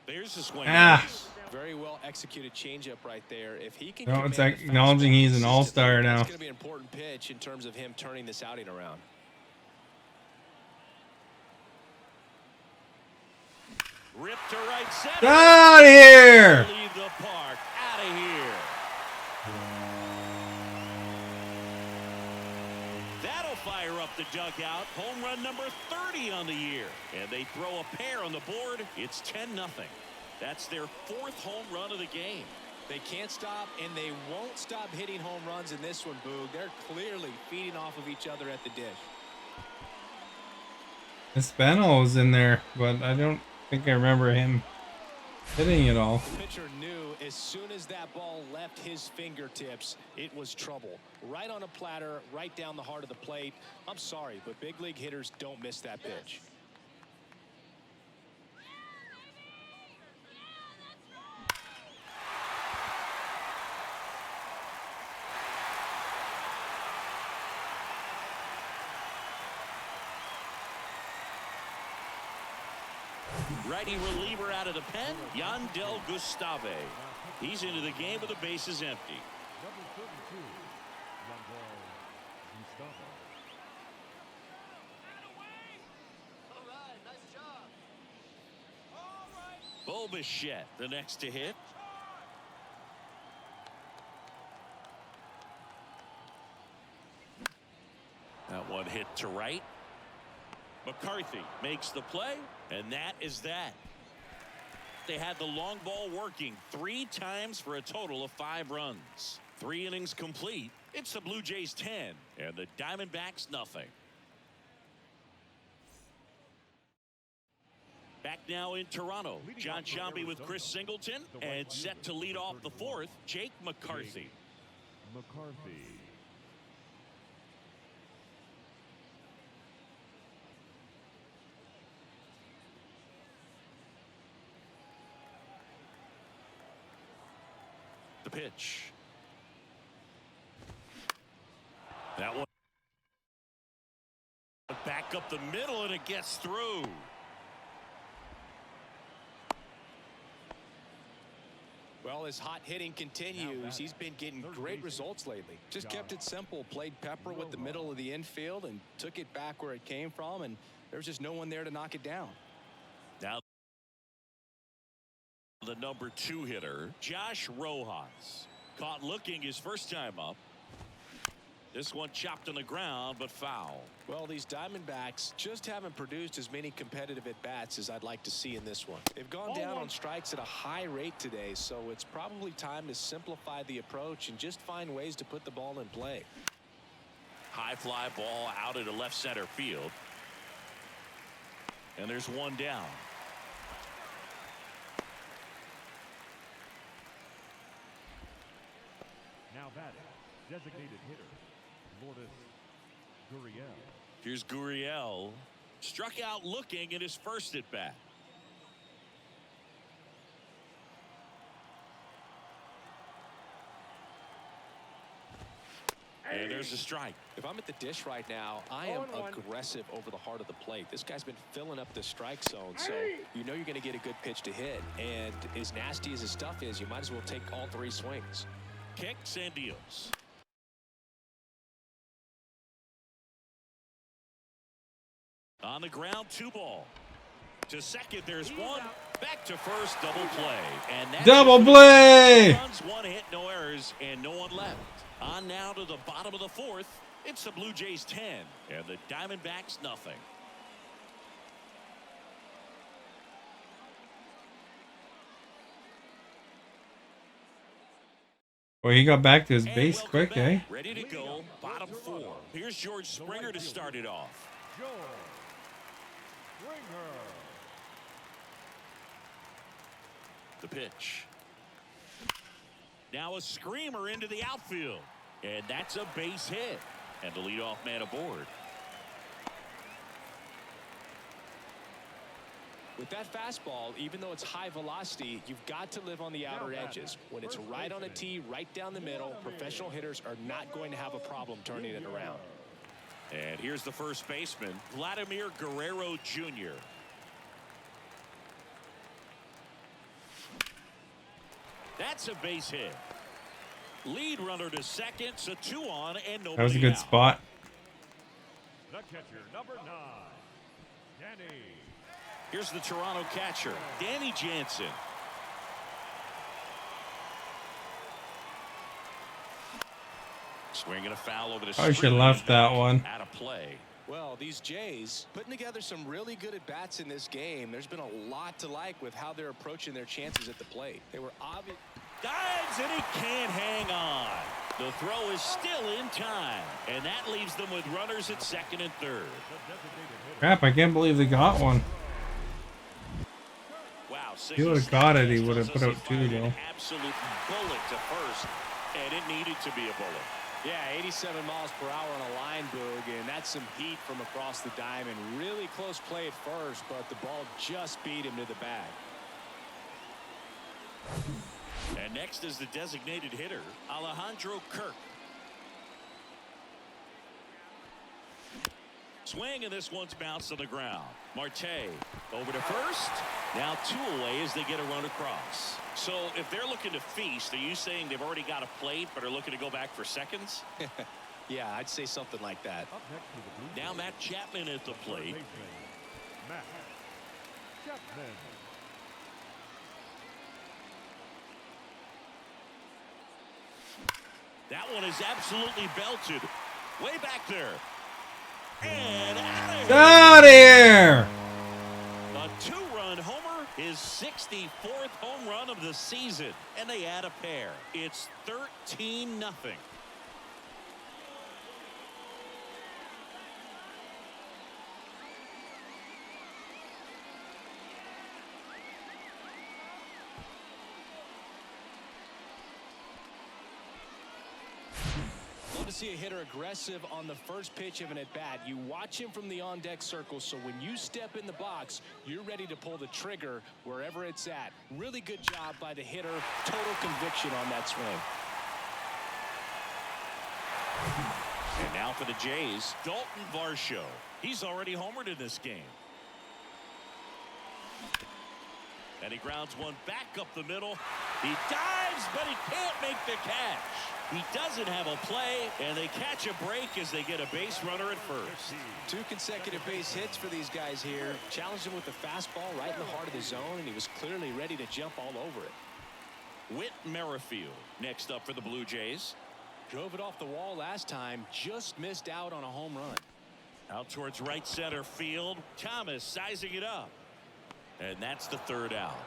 There's the swing. Very well executed changeup right there. If he can, it's like acknowledging he's an all-star now. It's going to be an important pitch in terms of him turning this outing around. Ripped to right center. Out of here! Leave the park. Out of here. That'll fire up the dugout. Home run number 30 on the year. And they throw a pair on the board. It's 10-0. That's their 4th home run of the game. They can't stop, and they won't stop hitting home runs in this one, Boog. They're clearly feeding off of each other at the dish. Espinal was in there, but I don't think I remember him hitting it all. The pitcher knew as soon as that ball left his fingertips, it was trouble. Right on a platter, right down the heart of the plate. I'm sorry, but big league hitters don't miss that pitch. Righty reliever out of the pen, Yandel Gustave. He's into the game with the bases empty. Number 32, Yandel Gustavo. Bichette, the next to hit. That one hit to right. McCarthy makes the play, and that is that. They had the long ball working 3 times for a total of 5 runs. 3 innings complete. It's the Blue Jays 10 and the Diamondbacks nothing. Back now in Toronto, John Sciambi with Chris Singleton, and set to lead off the 4th, Jake McCarthy. McCarthy. The pitch. That one back up the middle, and it gets through. Well, as hot hitting continues, he's been getting great results lately. Just kept it simple, played pepper with the middle of the infield and took it back where it came from, and there's just no one there to knock it down. Now the number 2 hitter, Josh Rojas, caught looking his first time up. This one chopped on the ground, but foul. Well, these Diamondbacks just haven't produced as many competitive at-bats as I'd like to see in this one. They've gone down on strikes at a high rate today, so it's probably time to simplify the approach and just find ways to put the ball in play. High fly ball out into left center field. And there's one down. Now batting, designated hitter, Lourdes Gurriel. Here's Gurriel. Struck out looking in his first at bat. And there's a strike. If I'm at the dish right now, I am aggressive over the heart of the plate. This guy's been filling up the strike zone, so you know you're going to get a good pitch to hit. And as nasty as his stuff is, you might as well take all 3 swings. Kicks and deals. On the ground, 2 ball. To second, there's one. Back to first, double play. And that's Double play! 2 runs, 1 hit, no errors, and no one left. On now to the bottom of the 4th. It's the Blue Jays 10 and the Diamondbacks nothing. Well, he got back to his And base welcome quick, back. eh? Ready to go, bottom 4. Here's George Springer to start it off. George Springer. The pitch. Now a screamer into the outfield. And that's a base hit. And the leadoff man aboard. With that fastball, even though it's high velocity, you've got to live on the outer edges. When it's right on a tee, right down the middle, professional hitters are not going to have a problem turning it around. And here's the first baseman, Vladimir Guerrero Jr. That's a base hit. Lead runner to second, so 2 on and nobody That was a good out. spot. The catcher, number 9, Danny. Here's the Toronto catcher, Danny Jansen. Swinging a foul over the Probably should have left that one. out of play. Well, these Jays putting together some really good at-bats in this game. There's been a lot to like with how they're approaching their chances at the plate. They were obvious. Dives, and he can't hang on. The throw is still in time, and that leaves them with runners at second and third. Crap, I can't believe they got one. Wow, If he would have got it, he would have put out two, though. An absolute bullet to first, and it needed to be a bullet. Yeah, 87 miles per hour on a line, Boog, and that's some heat from across the diamond. Really close play at first, but the ball just beat him to the bag. And next is the designated hitter, Alejandro Kirk. Swing, and this one's bounced on the ground. Marte over to first. Now 2 away as they get a run across. So if they're looking to feast, are you saying they've already got a plate but are looking to go back for seconds? Yeah, I'd say something like that. Now Matt Chapman at the plate. Matt Chapman. That one is absolutely belted. Way back there. And Out of here! A 2-run homer, his 64th home run of the season. And they add a pair. It's 13-0. Love to see a hitter aggressive on the first pitch of an at-bat. You watch him from the on-deck circle, so when you step in the box, you're ready to pull the trigger wherever it's at. Really good job by the hitter. Total conviction on that swing. And now for the Jays, Dalton Varsho. He's already homered in this game. And he grounds one back up the middle. He dives, but he can't make the catch. He doesn't have a play, and they catch a break as they get a base runner at first. 2 consecutive base hits for these guys here. Challenged him with the fastball right in the heart of the zone, and he was clearly ready to jump all over it. Whit Merrifield next up for the Blue Jays. Drove it off the wall last time, just missed out on a home run. Out towards right center field. Thomas sizing it up. And that's the 3rd out.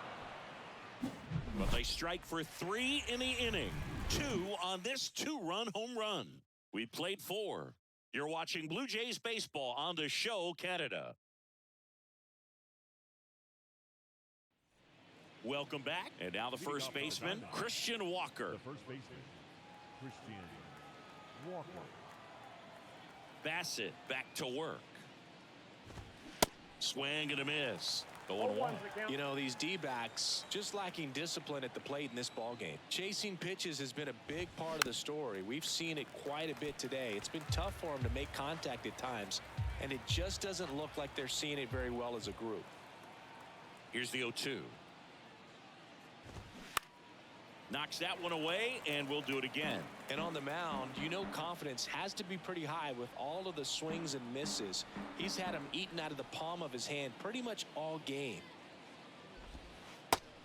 But they strike for 3 in the inning. 2 on this 2-run home run. We played 4. You're watching Blue Jays baseball on The Show Canada. Welcome back. And now the first baseman, Christian Walker. The first baseman, Christian Walker. Bassett back to work. Swing and a miss. Going 1. You know, these D-backs just lacking discipline at the plate in this ballgame. Chasing pitches has been a big part of the story. We've seen it quite a bit today. It's been tough for them to make contact at times, and it just doesn't look like they're seeing it very well as a group. Here's the 0-2. Knocks that one away, and we'll do it again. And on the mound, you know confidence has to be pretty high with all of the swings and misses. He's had them eaten out of the palm of his hand pretty much all game.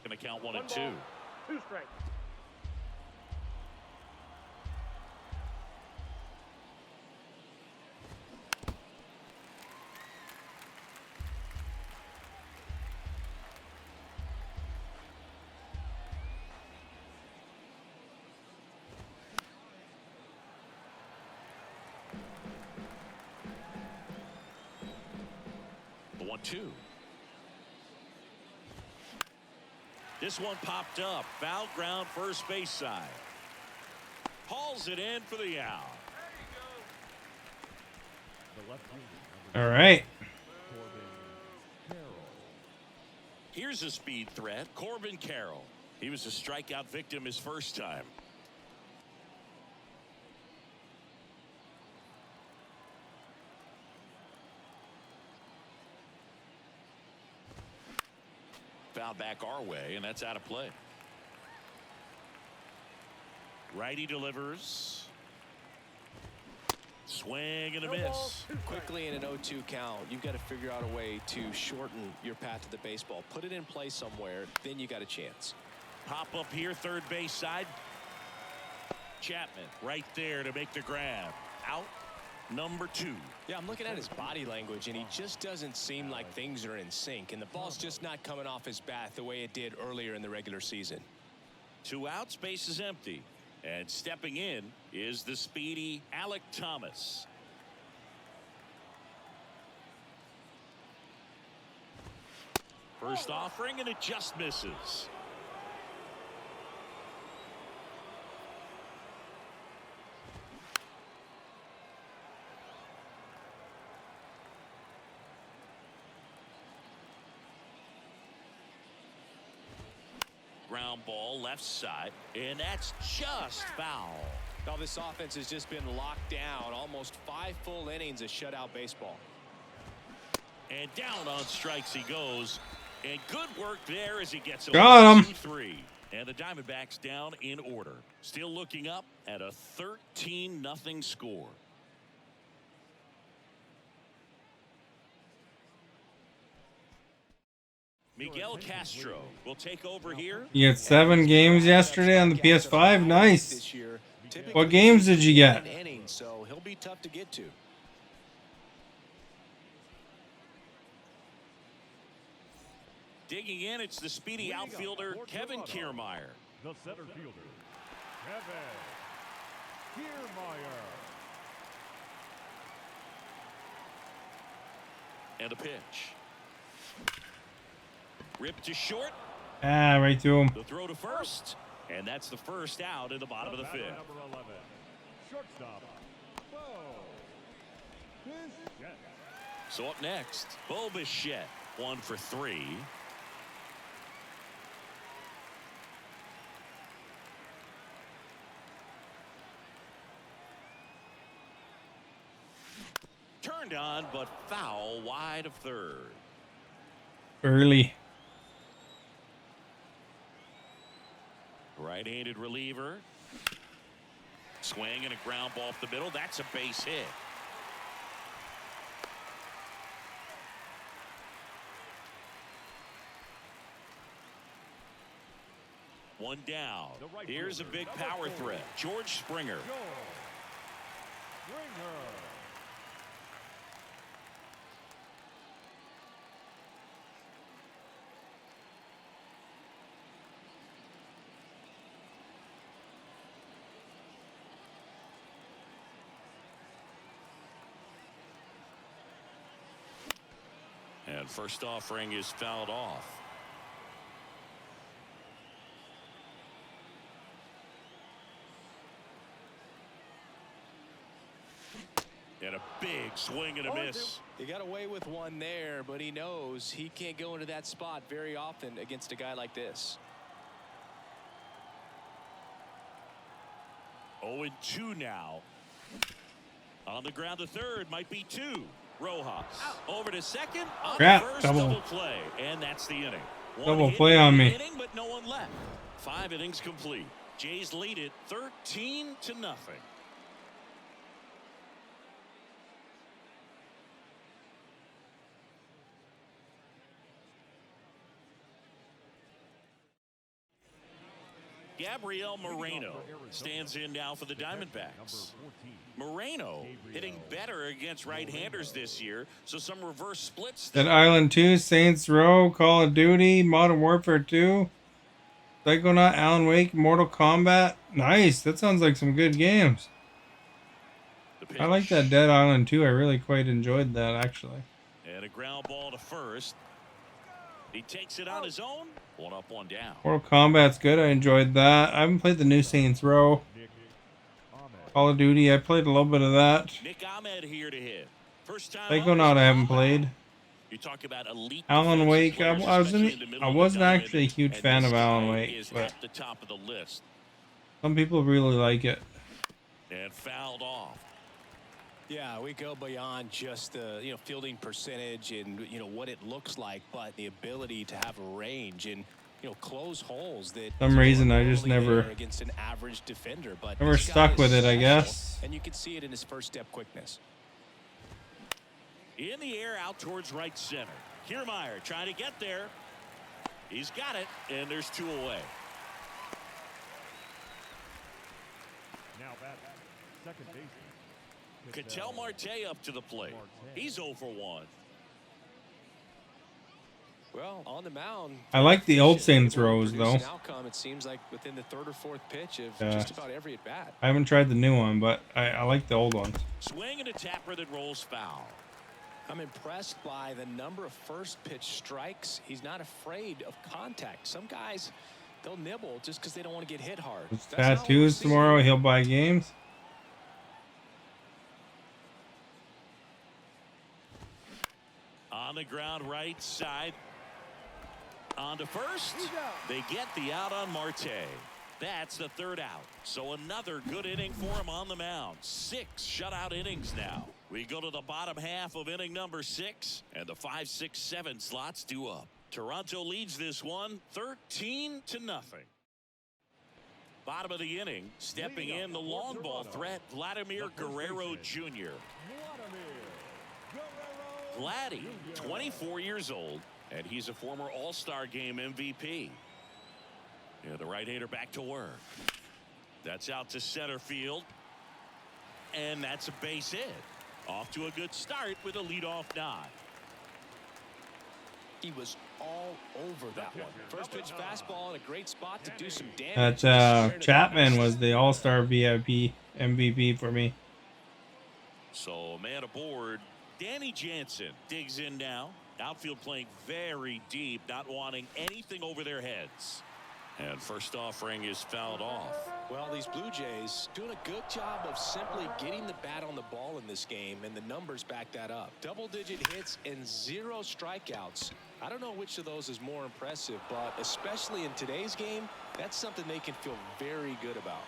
Gonna count 1 and 2. 2 strikes. The 1-2. This one popped up. Foul ground first base side. Hauls it in for the out. The left fielder, All right. Corbin Carroll. Here's a speed threat, Corbin Carroll. He was a strikeout victim his first time. Foul back our way, and that's out of play. Righty delivers. Swing and a miss. Quickly in an 0-2 count, you've got to figure out a way to shorten your path to the baseball. Put it in play somewhere, then you got a chance. Pop up here, third base side. Chapman right there to make the grab. Out number 2. Yeah, I'm looking at his body language, and he just doesn't seem like things are in sync, and the ball's just not coming off his bat the way it did earlier in the regular season. 2 outs, base is empty. And stepping in is the speedy Alec Thomas. First offering, and it just misses. Ground ball left side, and that's just foul. Now this offense has just been locked down. Almost 5 full innings of shutout baseball. And down on strikes he goes. And good work there as he gets a Got him. 2-3. And the Diamondbacks down in order. Still looking up at a 13-0 score. Miguel Castro will take over here. You had 7 games yesterday on the PS5. Nice. What games did you get? So he'll be tough to get to. Digging in, it's the speedy outfielder Kevin Kiermaier. The center fielder, Kevin Kiermaier. And a pitch. Ripped to short. Ah, right to him. The throw to first. And that's the first out in the bottom of the 5th. Number 11, shortstop, Bo Bichette. So up next, Bo Bichette, 1 for 3. Turned on, but foul wide of third. Early. Right-handed reliever. Swing and a ground ball off the middle. That's a base hit. One down. Here's a big power threat. George Springer. And first offering is fouled off. And a big swing and a miss. He got away with one there, but he knows he can't go into that spot very often against a guy like this. 0-2 now. On the ground to third, might be 2. Rojas over to second. On Crap, the first double play, and that's the inning. Double play on me. Inning, but no one left. 5 innings complete. Jays lead it 13-0. Gabriel Moreno stands in now for the Diamondbacks. Moreno hitting better against right-handers this year, so some reverse splits. Dead Island 2, Saints Row, Call of Duty, Modern Warfare 2, Psychonaut, Alan Wake, Mortal Kombat. Nice. That sounds like some good games. I like that Dead Island 2. I really quite enjoyed that, actually. And a ground ball to first. He takes it on his own. 1 up, 1 down. Mortal Kombat's good. I enjoyed that. I haven't played the new Saints Row. Call of Duty, I played a little bit of that. Nick Ahmed here to hit. First time Psychonaut I haven't played. You talk about elite Alan Wake, I wasn't wasn't actually a huge fan of Alan Wake, but at the top of the list. some people really like it. And fouled off. Yeah, we go beyond just the fielding percentage and what it looks like, but the ability to have a range and close holes that Some reason I just normally never there against an average defender, but never this guy stuck is with it, I special, guess. and you can see it in his first step quickness. In the air out towards right center. Kiermaier trying to get there. He's got it, and there's 2 away. Now batting, second baseman. Ketel Marte up to the plate. He's 0 for 1. Well, on the mound, I like the old Saints able to Rose produce though. an outcome, it seems like within the third or fourth pitch of just about every at bat. I haven't tried the new one, but I like the old ones. Swing and a tapper that rolls foul. I'm impressed by the number of first pitch strikes. He's not afraid of contact. Some guys, they'll nibble just because they don't want to get hit hard. His That's not what we're tattoos seeing tomorrow. here. He'll buy games. On the ground right side. On to first. They get the out on Marte. That's the third out. So another good inning for him on the mound. 6 shutout innings now. We go to the bottom half of inning number 6, and the 5, 6, 7 slots due up. Toronto leads this one 13-0. Bottom of the inning, stepping in the long ball threat, Vladimir Guerrero Jr. Vladdy, 24 years old, and he's a former All-Star Game MVP. Yeah, the right-hander back to work. That's out to center field. And that's a base hit. Off to a good start with a leadoff nod. He was all over that one. First pitch fastball in a great spot to do some damage. That Chapman was the All-Star VIP MVP for me. So man aboard. Danny Jansen digs in now. Outfield playing very deep, not wanting anything over their heads. And first offering is fouled off. Well, these Blue Jays doing a good job of simply getting the bat on the ball in this game, and the numbers back that up. Double-digit hits and 0 strikeouts. I don't know which of those is more impressive, but especially in today's game, that's something they can feel very good about.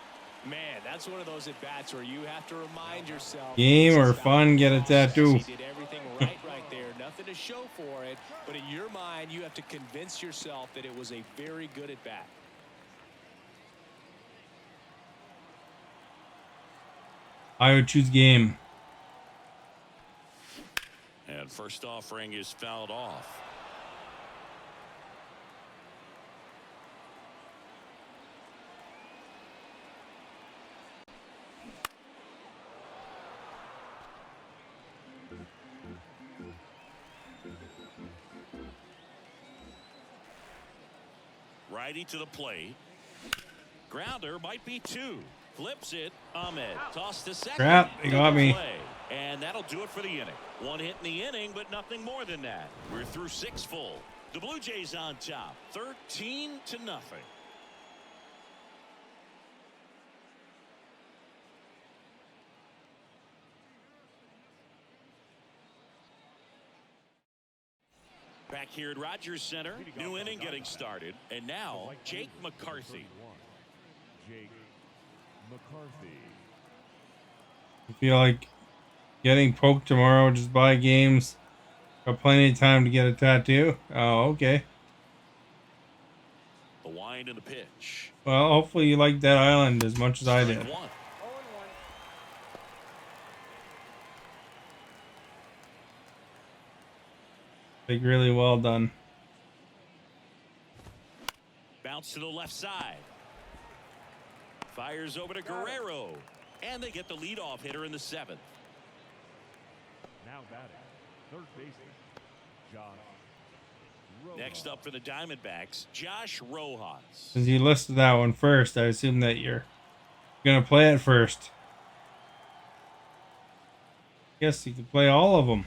Man, that's one of those at-bats where you have to remind yourself. Game or fun, get a tattoo. He did everything right there. Nothing to show for it, but in your mind, you have to convince yourself that it was a very good at-bat. I would choose game. And first offering is fouled off. Righty to the plate. Grounder might be 2. Flips it. Ahmed tossed to second. Crap, they got me. And that'll do it for the inning. 1 hit in the inning, but nothing more than that. We're through 6 full. The Blue Jays on top, 13-0. Back here at Rogers Center, new inning getting started, and now Jake McCarthy. Jake McCarthy. I feel like getting poked tomorrow, just buy games. Got plenty of time to get a tattoo. Oh, okay. The wind and the pitch. Well, hopefully you like that island as much as I did. Strike 1. Like, really well done. Bounce to the left side. Fires over to Guerrero. And they get the leadoff hitter in the 7th. Now batting, third baseman, Josh Rojas. Next up for the Diamondbacks, Josh Rojas. Since you listed that one first, I assume that you're gonna play it first. Guess you could play all of them.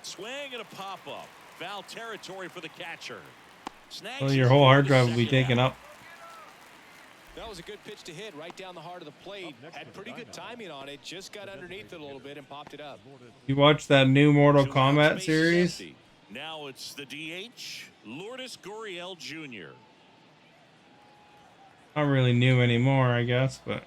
Swing and a pop-up. Foul territory for the catcher. Snags Well, your his whole hard first drive will be second taken out. up. That was a good pitch to hit right down the heart of the plate. Had pretty good timing on it. Just got underneath it a little bit and popped it up. You watched that new Mortal 2 outs, Kombat base series? empty. Now it's the DH, Lourdes Gurriel Jr. Not really new anymore, I guess, but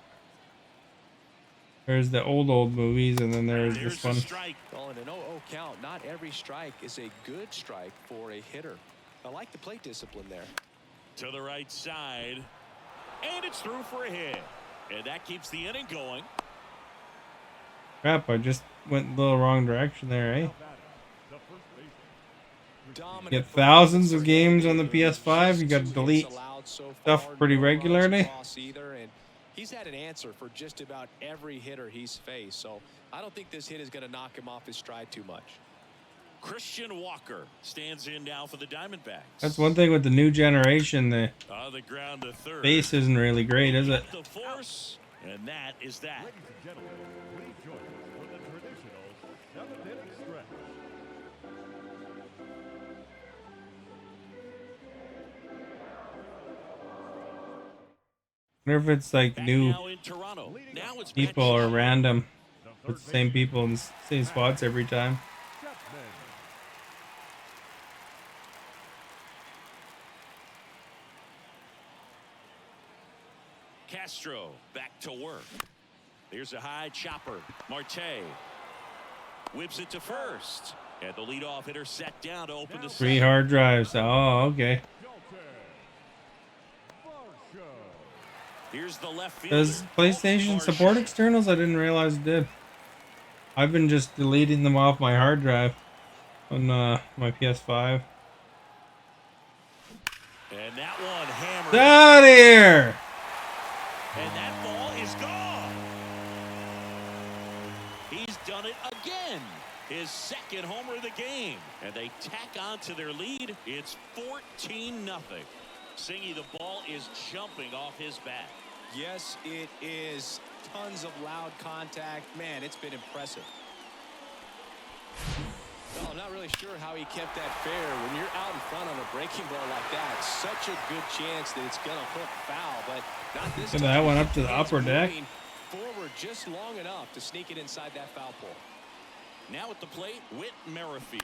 there's the old movies, and then there's There's this the one. strike. Well, in an 0-0 count, not every strike is a good strike for a hitter. I like the plate discipline there. To the right side. And it's through for a hit. And that keeps the inning going. Crap, I just went the little wrong direction there, eh? Now batting, the first baseman, Dominant Get performance thousands of for games him. on the PS5. You got to Just 2 delete hits allowed so stuff far, pretty no runs regularly. across either, and he's had an answer for just about every hitter he's faced. So I don't think this hit is going to knock him off his stride too much. Christian Walker stands in now for the Diamondbacks. That's one thing with the new generation. The On the ground to third. base isn't really great, is it? The force, and that is that. Ladies and gentlemen, please join us for the traditional 7th-inning stretch. I wonder if it's like Back new now in Toronto. Now it's people Matt or Shea. random. The It's the third same baseman, people in the same spots every time. Chapman. Castro back to work. There's a high chopper. Marte whips it to first. And the leadoff hitter set down to open the 3 second. hard drives. Oh, okay. Varsho. Here's the left fielder. Does PlayStation support externals? I didn't realize it did. I've been just deleting them off my hard drive on my PS5. And that one hammered. Get out of here! And that ball is gone. He's done it again. His second homer of the game. And they tack on to their lead. It's 14-0. Singy, the ball is jumping off his bat. Yes, it is. Tons of loud contact. Man, it's been impressive. Well, I'm not really sure how he kept that fair. When you're out in front on a breaking ball like that, such a good chance that it's going to hook foul, but not this Look at time. that one up to the It's upper deck. moving forward just long enough to sneak it inside that foul pole. Now at the plate, Whit Merrifield.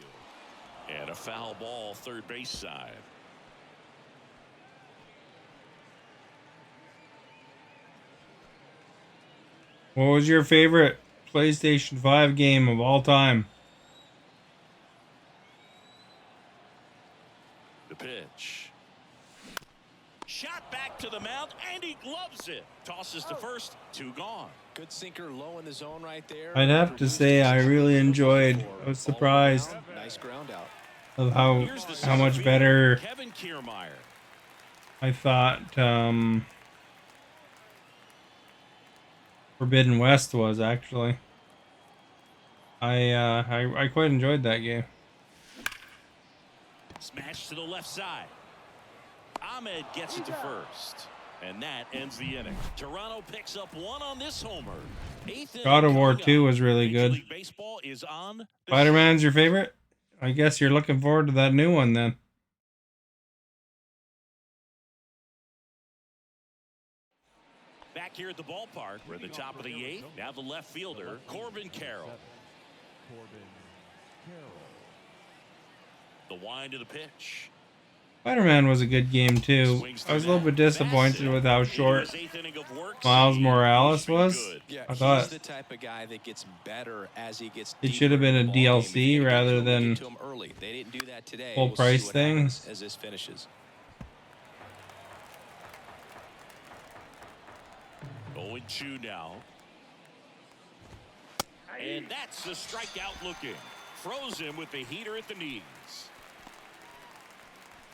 And a foul ball third base side. What was your favorite PlayStation 5 game of all time? The pitch. Shot back to the mound, and he gloves it. Tosses to first, 2 gone. Good sinker low in the zone right there. I'd have to say I really enjoyed. I was surprised Nice ground out. of Here's the how center much fielder, better Kevin Kiermaier. I thought Forbidden West was actually. I quite enjoyed that game. Smash to the left side. Ahmed gets it to first. And that ends the inning. Toronto picks up 1 on this homer. 8th inning God of War coming 2 up. was really Major good. League Baseball is on the Spider-Man's your favorite? I guess you're looking forward to that new one then. Back here at the ballpark, we're at the top of the 8th. Now the left fielder, Corbin Carroll. Corbin Carroll. The wind of the pitch. Spider-Man was a good game too. I was a little bit disappointed with how short Miles Morales was. Yeah, I thought he's the type of guy that gets better as he gets it should have been a DLC rather than They didn't do that today. full price thing. As this finishes. 0-2 now. And that's the strikeout looking. Froze him with the heater at the knees.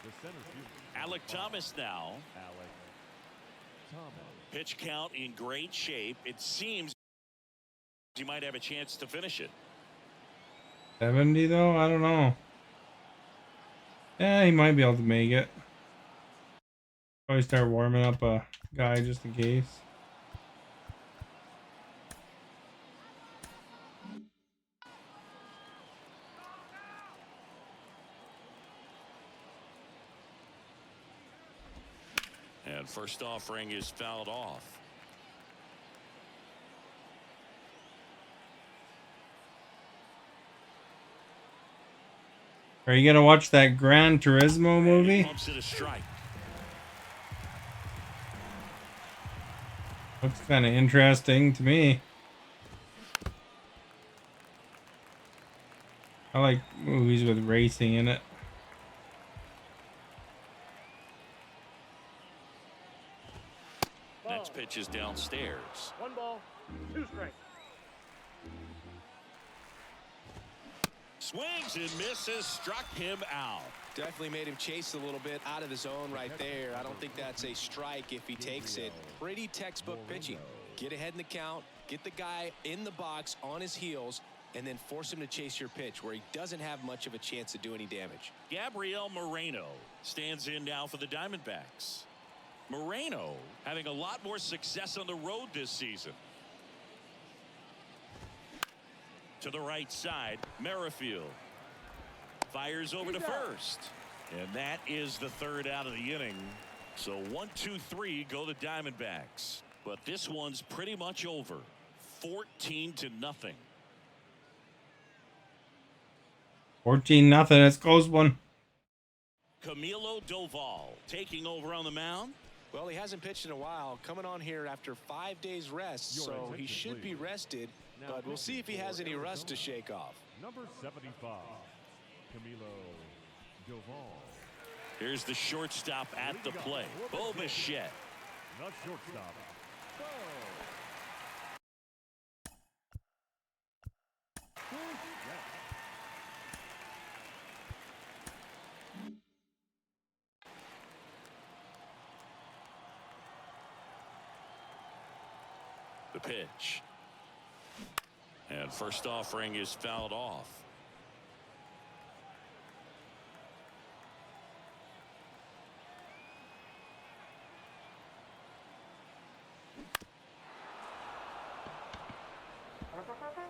The center fielder, Alec Thomas now. Alec Thomas. Pitch count in great shape. It seems he might have a chance to finish it. 70 though? I don't know. Yeah, he might be able to make it. Probably start warming up a guy just in case. And first offering is fouled off. Are you gonna watch that Gran Turismo And he movie? pumps it a strike. Looks kind of interesting to me. I like movies with racing in it. Next pitch is downstairs. 1 ball, 2 strikes. Swings and misses, struck him out. Definitely made him chase a little bit out of the zone right there. I don't think that's a strike if he takes it. Pretty textbook pitching. Get ahead in the count, get the guy in the box on his heels, and then force him to chase your pitch where he doesn't have much of a chance to do any damage. Gabriel Moreno stands in now for the Diamondbacks. Moreno having a lot more success on the road this season. To the right side, Merrifield fires over to first. And that is the third out of the inning. So 1, 2, 3 go the Diamondbacks. But this one's pretty much over. 14-0. 14-0. That's a close one. Camilo Doval taking over on the mound. Well, he hasn't pitched in a while, coming on here after 5 days rest, so he should be rested, but we'll see if he has any rust to shake off. Number 75, Camilo Doval. Here's the shortstop at the plate, Bo Bichette. The shortstop, Bo. The pitch. And first offering is fouled off.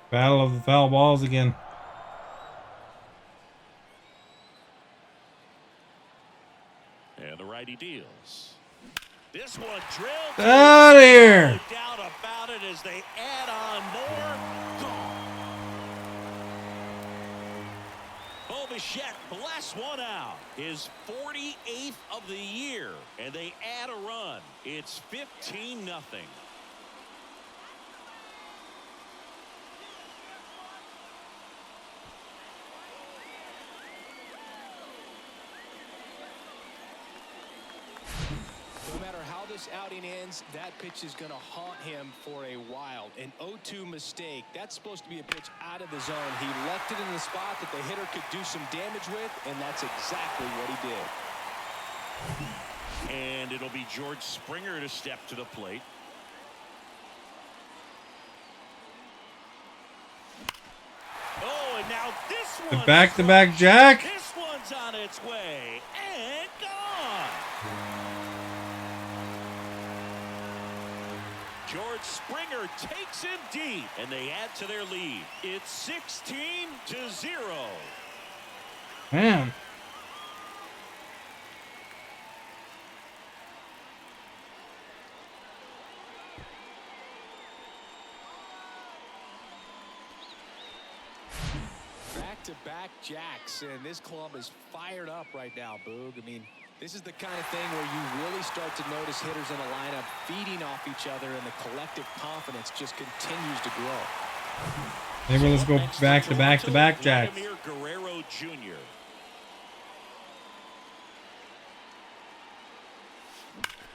Battle of the foul balls again. And the righty deals. This one drilled. Out of here. No doubt about it as they add on more. Bo Bichette blasts one out. His 48th of the year. And they add a run. It's 15-0. No matter how this outing ends, that pitch is going to haunt him for a while. An 0-2 mistake. That's supposed to be a pitch out of the zone. He left it in the spot that the hitter could do some damage with, and that's exactly what he did. And it'll be George Springer to step to the plate. Oh, and now this The one. back-to-back jack. This one's on its way and gone. George Springer takes him deep, and they add to their lead. It's 16-0. Man. Back-to-back jacks, and this club is fired up right now, Boog. I mean, this is the kind of thing where you really start to notice hitters in a lineup feeding off each other, and the collective confidence just continues to grow. Maybe let's go back-to-back jacks. Vladimir Guerrero Jr.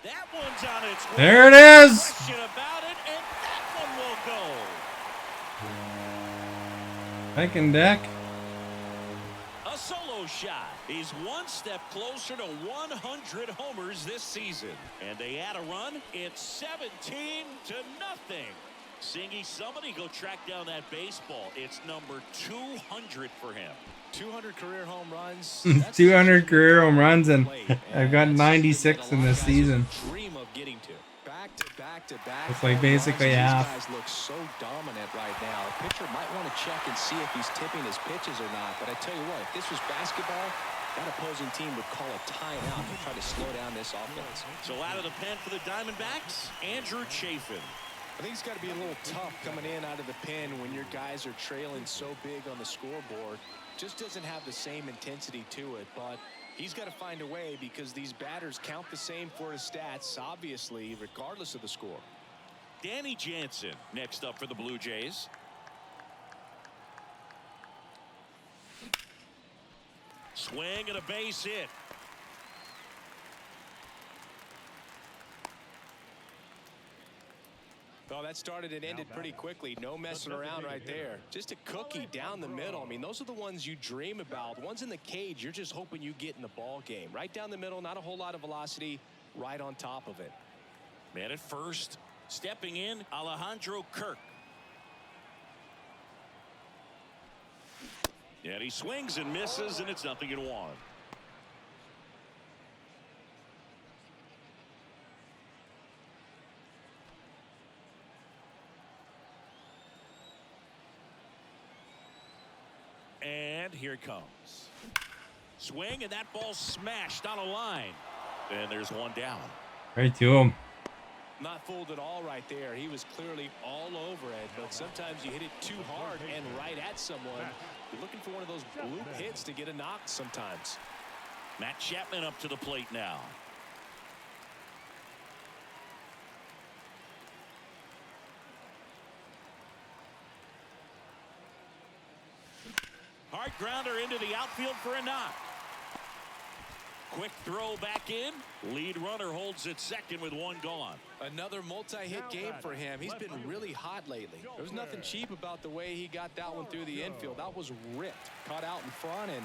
That one's on its way. There it is. Question about it, and that one will go. Second deck. A solo shot. He's one step closer to 100 homers this season. And they add a run. It's 17-0. Singy, somebody go track down that baseball. It's number 200 for him. 200 career home runs. 200 career home runs, and I've got 96 in this season. Dream of getting to. Back-to-back. It's like basically half. These guys look so dominant right now. A pitcher might want to check and see if he's tipping his pitches or not. But I tell you what, if this was basketball, that opposing team would call a timeout and try to slow down this offense. So out of the pen for the Diamondbacks, Andrew Chafin. I think it's got to be a little tough coming in out of the pen when your guys are trailing so big on the scoreboard. Just doesn't have the same intensity to it, but he's got to find a way because these batters count the same for his stats, obviously, regardless of the score. Danny Jansen next up for the Blue Jays. Swing and a base hit. Well, that started and ended pretty quickly. No messing around right there. Just a cookie down the middle. I mean, those are the ones you dream about. The ones in the cage, you're just hoping you get in the ball game. Right down the middle, not a whole lot of velocity, right on top of it. Man at first, stepping in, Alejandro Kirk. And he swings and misses, and it's 0-1. And here it comes. Swing, and that ball smashed on a line. And there's one down. Right to him. Not fooled at all right there. He was clearly all over it, but sometimes you hit it too hard and right at someone. You're looking for one of those bloop hits to get a knock sometimes. Matt Chapman up to the plate now. Hard grounder into the outfield for a knock. Quick throw back in. Lead runner holds at second with one gone. Another multi-hit game for him. He's been really hot lately. There's nothing cheap about the way he got that one through the infield. That was ripped. Caught out in front and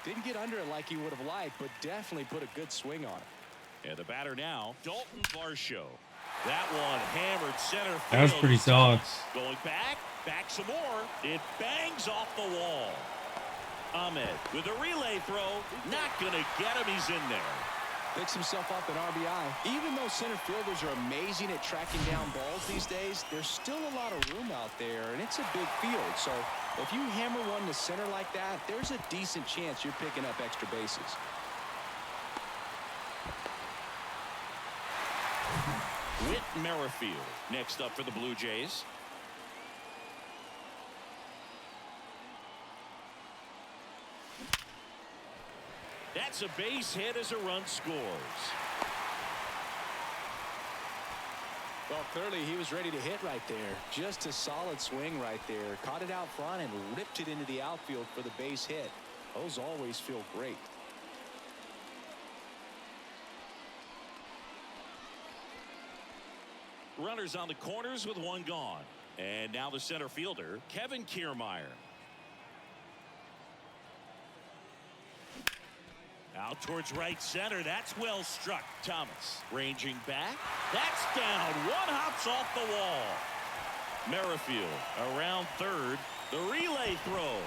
didn't get under it like he would have liked, but definitely put a good swing on it. And the batter now, Dalton Varsho. That one hammered center field. That was pretty solid. Going back some more. It bangs off the wall. Ahmed with a relay throw, not gonna get him. He's in there. Picks himself up an RBI. Even though center fielders are amazing at tracking down balls these days, there's still a lot of room out there, and it's a big field. So if you hammer one to center like that, there's a decent chance you're picking up extra bases. Whit Merrifield next up for the Blue Jays. That's a base hit as a run scores. Well, clearly he was ready to hit right there. Just a solid swing right there. Caught it out front and ripped it into the outfield for the base hit. Those always feel great. Runners on the corners with one gone. And now the center fielder, Kevin Kiermaier. Out towards right center. That's well struck. Thomas ranging back. That's down. One hops off the wall. Merrifield around third. The relay throw.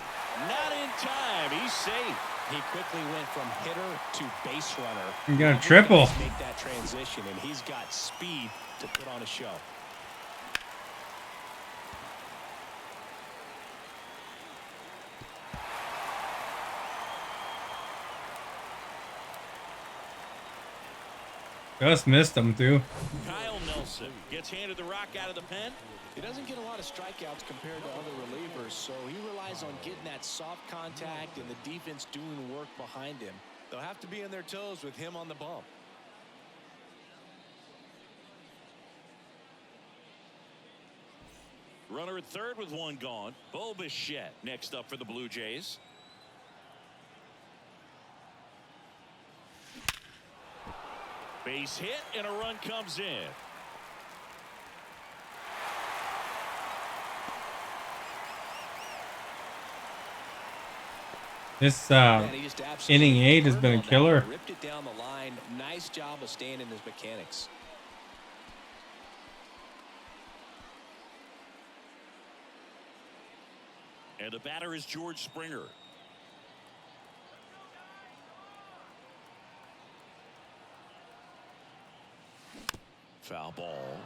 Not in time. He's safe. He quickly went from hitter to base runner. You got a triple. Make that transition, and he's got speed to put on a show. Just missed him too. Kyle Nelson gets handed the rock out of the pen. He doesn't get a lot of strikeouts compared to other relievers, so he relies on getting that soft contact and the defense doing work behind him. They'll have to be on their toes with him on the bump. Runner at third with one gone. Bo Bichette next up for the Blue Jays. Base hit and a run comes in. This inning 8 has been a killer. Ripped it down the line. Nice job of staying in his mechanics. And the batter is George Springer. Foul ball.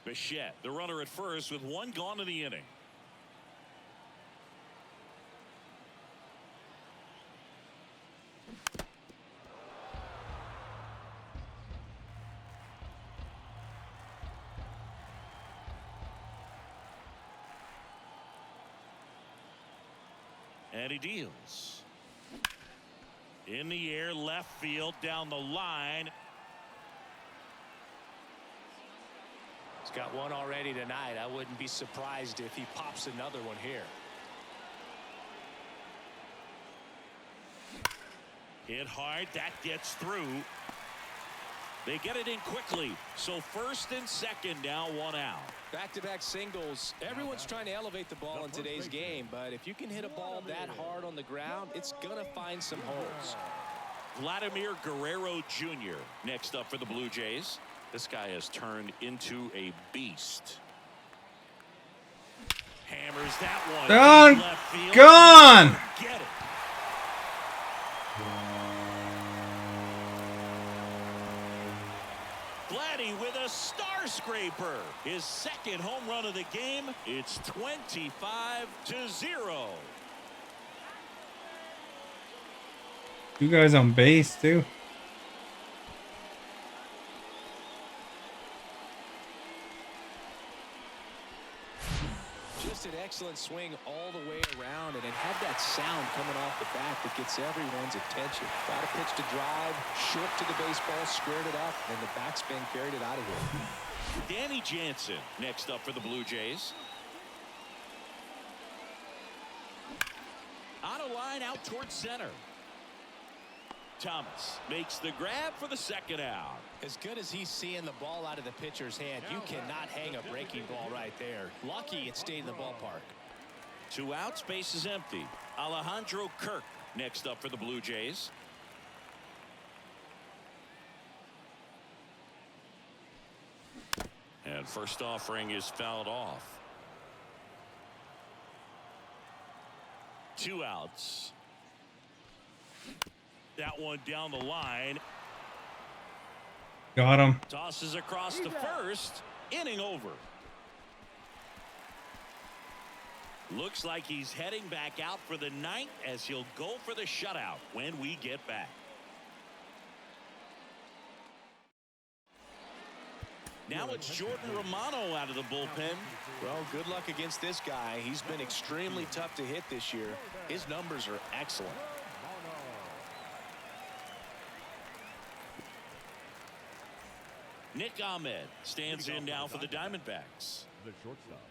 Bichette, the runner at first with one gone in the inning. And he deals. In the air, left field, down the line. He's got one already tonight. I wouldn't be surprised if he pops another one here. Hit hard. That gets through. They get it in quickly. So first and second now, one out. Back-to-back singles. Everyone's trying to elevate the ball in today's game, but if you can hit a ball that hard on the ground, it's going to find some holes. Vladimir Guerrero Jr. next up for the Blue Jays. This guy has turned into a beast. Hammers that one. Done. Left field. Gone. Get it. Vladdy with a star scraper. His second home run of the game. It's 25-0. You guys on base too. Just an excellent swing all the way around, and it had that sound coming off the bat that gets everyone's attention. Got a pitch to drive, short to the baseball, squared it up, and the backspin carried it out of here. Danny Jansen next up for the Blue Jays. On a line out towards center. Thomas makes the grab for the second out. As good as he's seeing the ball out of the pitcher's hand, you cannot hang a breaking ball right there. Lucky it stayed in the ballpark. 2 outs, base is empty. Alejandro Kirk next up for the Blue Jays. And first offering is fouled off. 2 outs. That one down the line. Got him. Tosses across to first. Inning over. Looks like he's heading back out for the 9th as he'll go for the shutout when we get back. Now it's Jordan Romano out of the bullpen. Well, good luck against this guy. He's been extremely tough to hit this year. His numbers are excellent. Nick Ahmed stands in now for the Diamondbacks. The shortstop.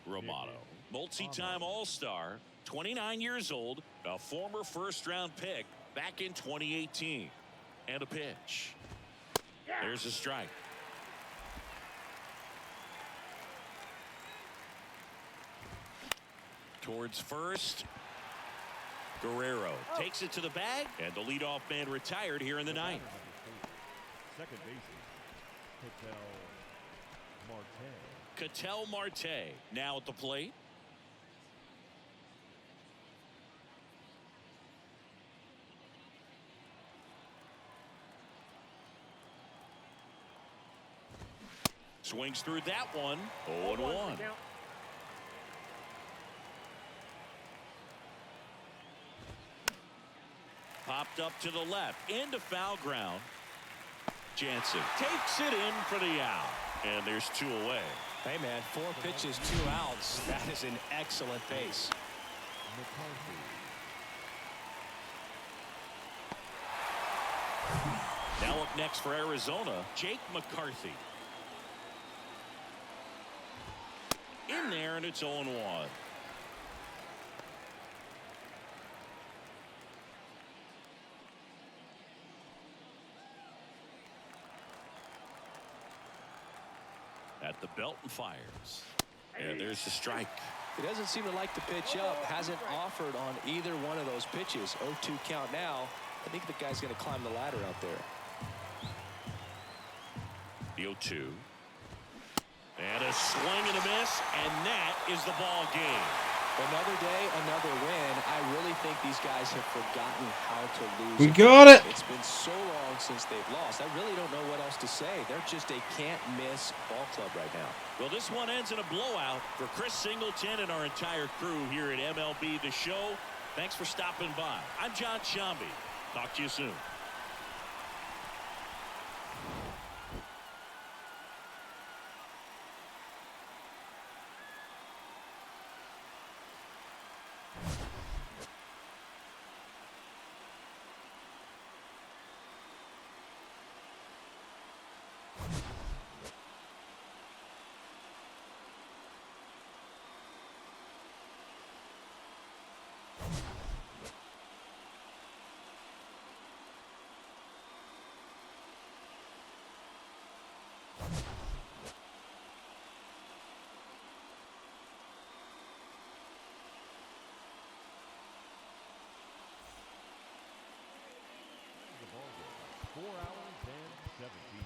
Romano, multi-time All-Star, 29 years old, a former first-round pick back in 2018. And a pitch. There's a strike. Towards first. Guerrero takes it to the bag, and the leadoff man retired here in the 9th. Second baseman, Ketel Marte now at the plate. Swings through that one. 0-1. Popped up to the left into foul ground. Jansen takes it in for the out, and there's 2 away. Hey man, 4 pitches, 2 outs. That is an excellent pace. Now up next for Arizona, Jake McCarthy. In there, and it's 0-1. At the belt and fires. And there's the strike. He doesn't seem to like the pitch up. Hasn't offered on either one of those pitches. 0-2 count now. I think the guy's going to climb the ladder out there. The 0-2. And a swing and a miss, and that is the ball game. Another day, another win. I really think these guys have forgotten how to lose. We got it. It's been so long since they've lost. I really don't know what else to say. They're just a can't-miss ball club right now. Well, this one ends in a blowout. For Chris Singleton and our entire crew here at MLB The Show, thanks for stopping by. I'm John Shambi. Talk to you soon.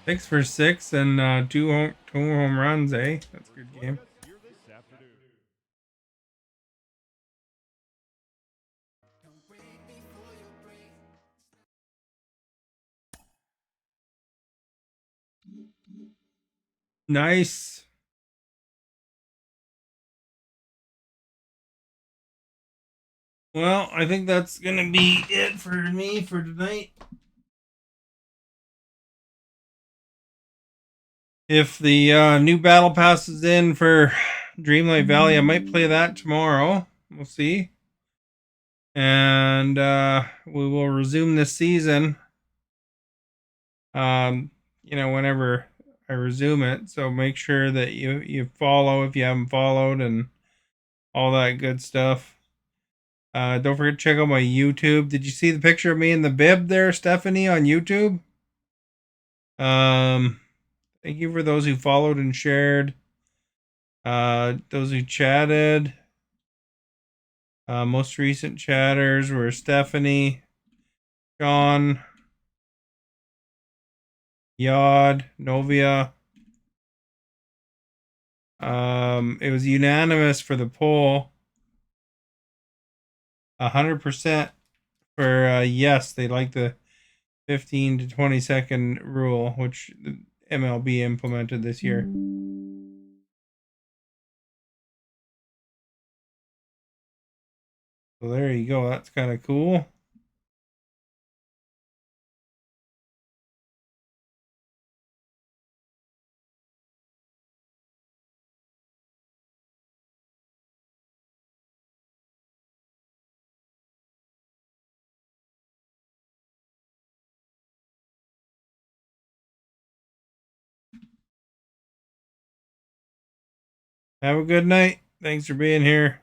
6 for 6 and two home runs, eh? That's a good game. Here this afternoon. Nice. Well, I think that's going to be it for me for tonight. If the new battle pass is in for Dreamlight Valley, I might play that tomorrow. We'll see. And we will resume this season. Whenever I resume it. So make sure that you follow if you haven't followed and all that good stuff. Don't forget to check out my YouTube. Did you see the picture of me in the bib there, Stephanie, on YouTube? Thank you for those who followed and shared. Those who chatted. Most recent chatters were Stephanie, Sean, Yod, Novia. It was unanimous for the poll. 100% for yes, they like the 15 to 20-second rule, which the MLB implemented this year. So there you go. That's kind of cool. Have a good night. Thanks for being here.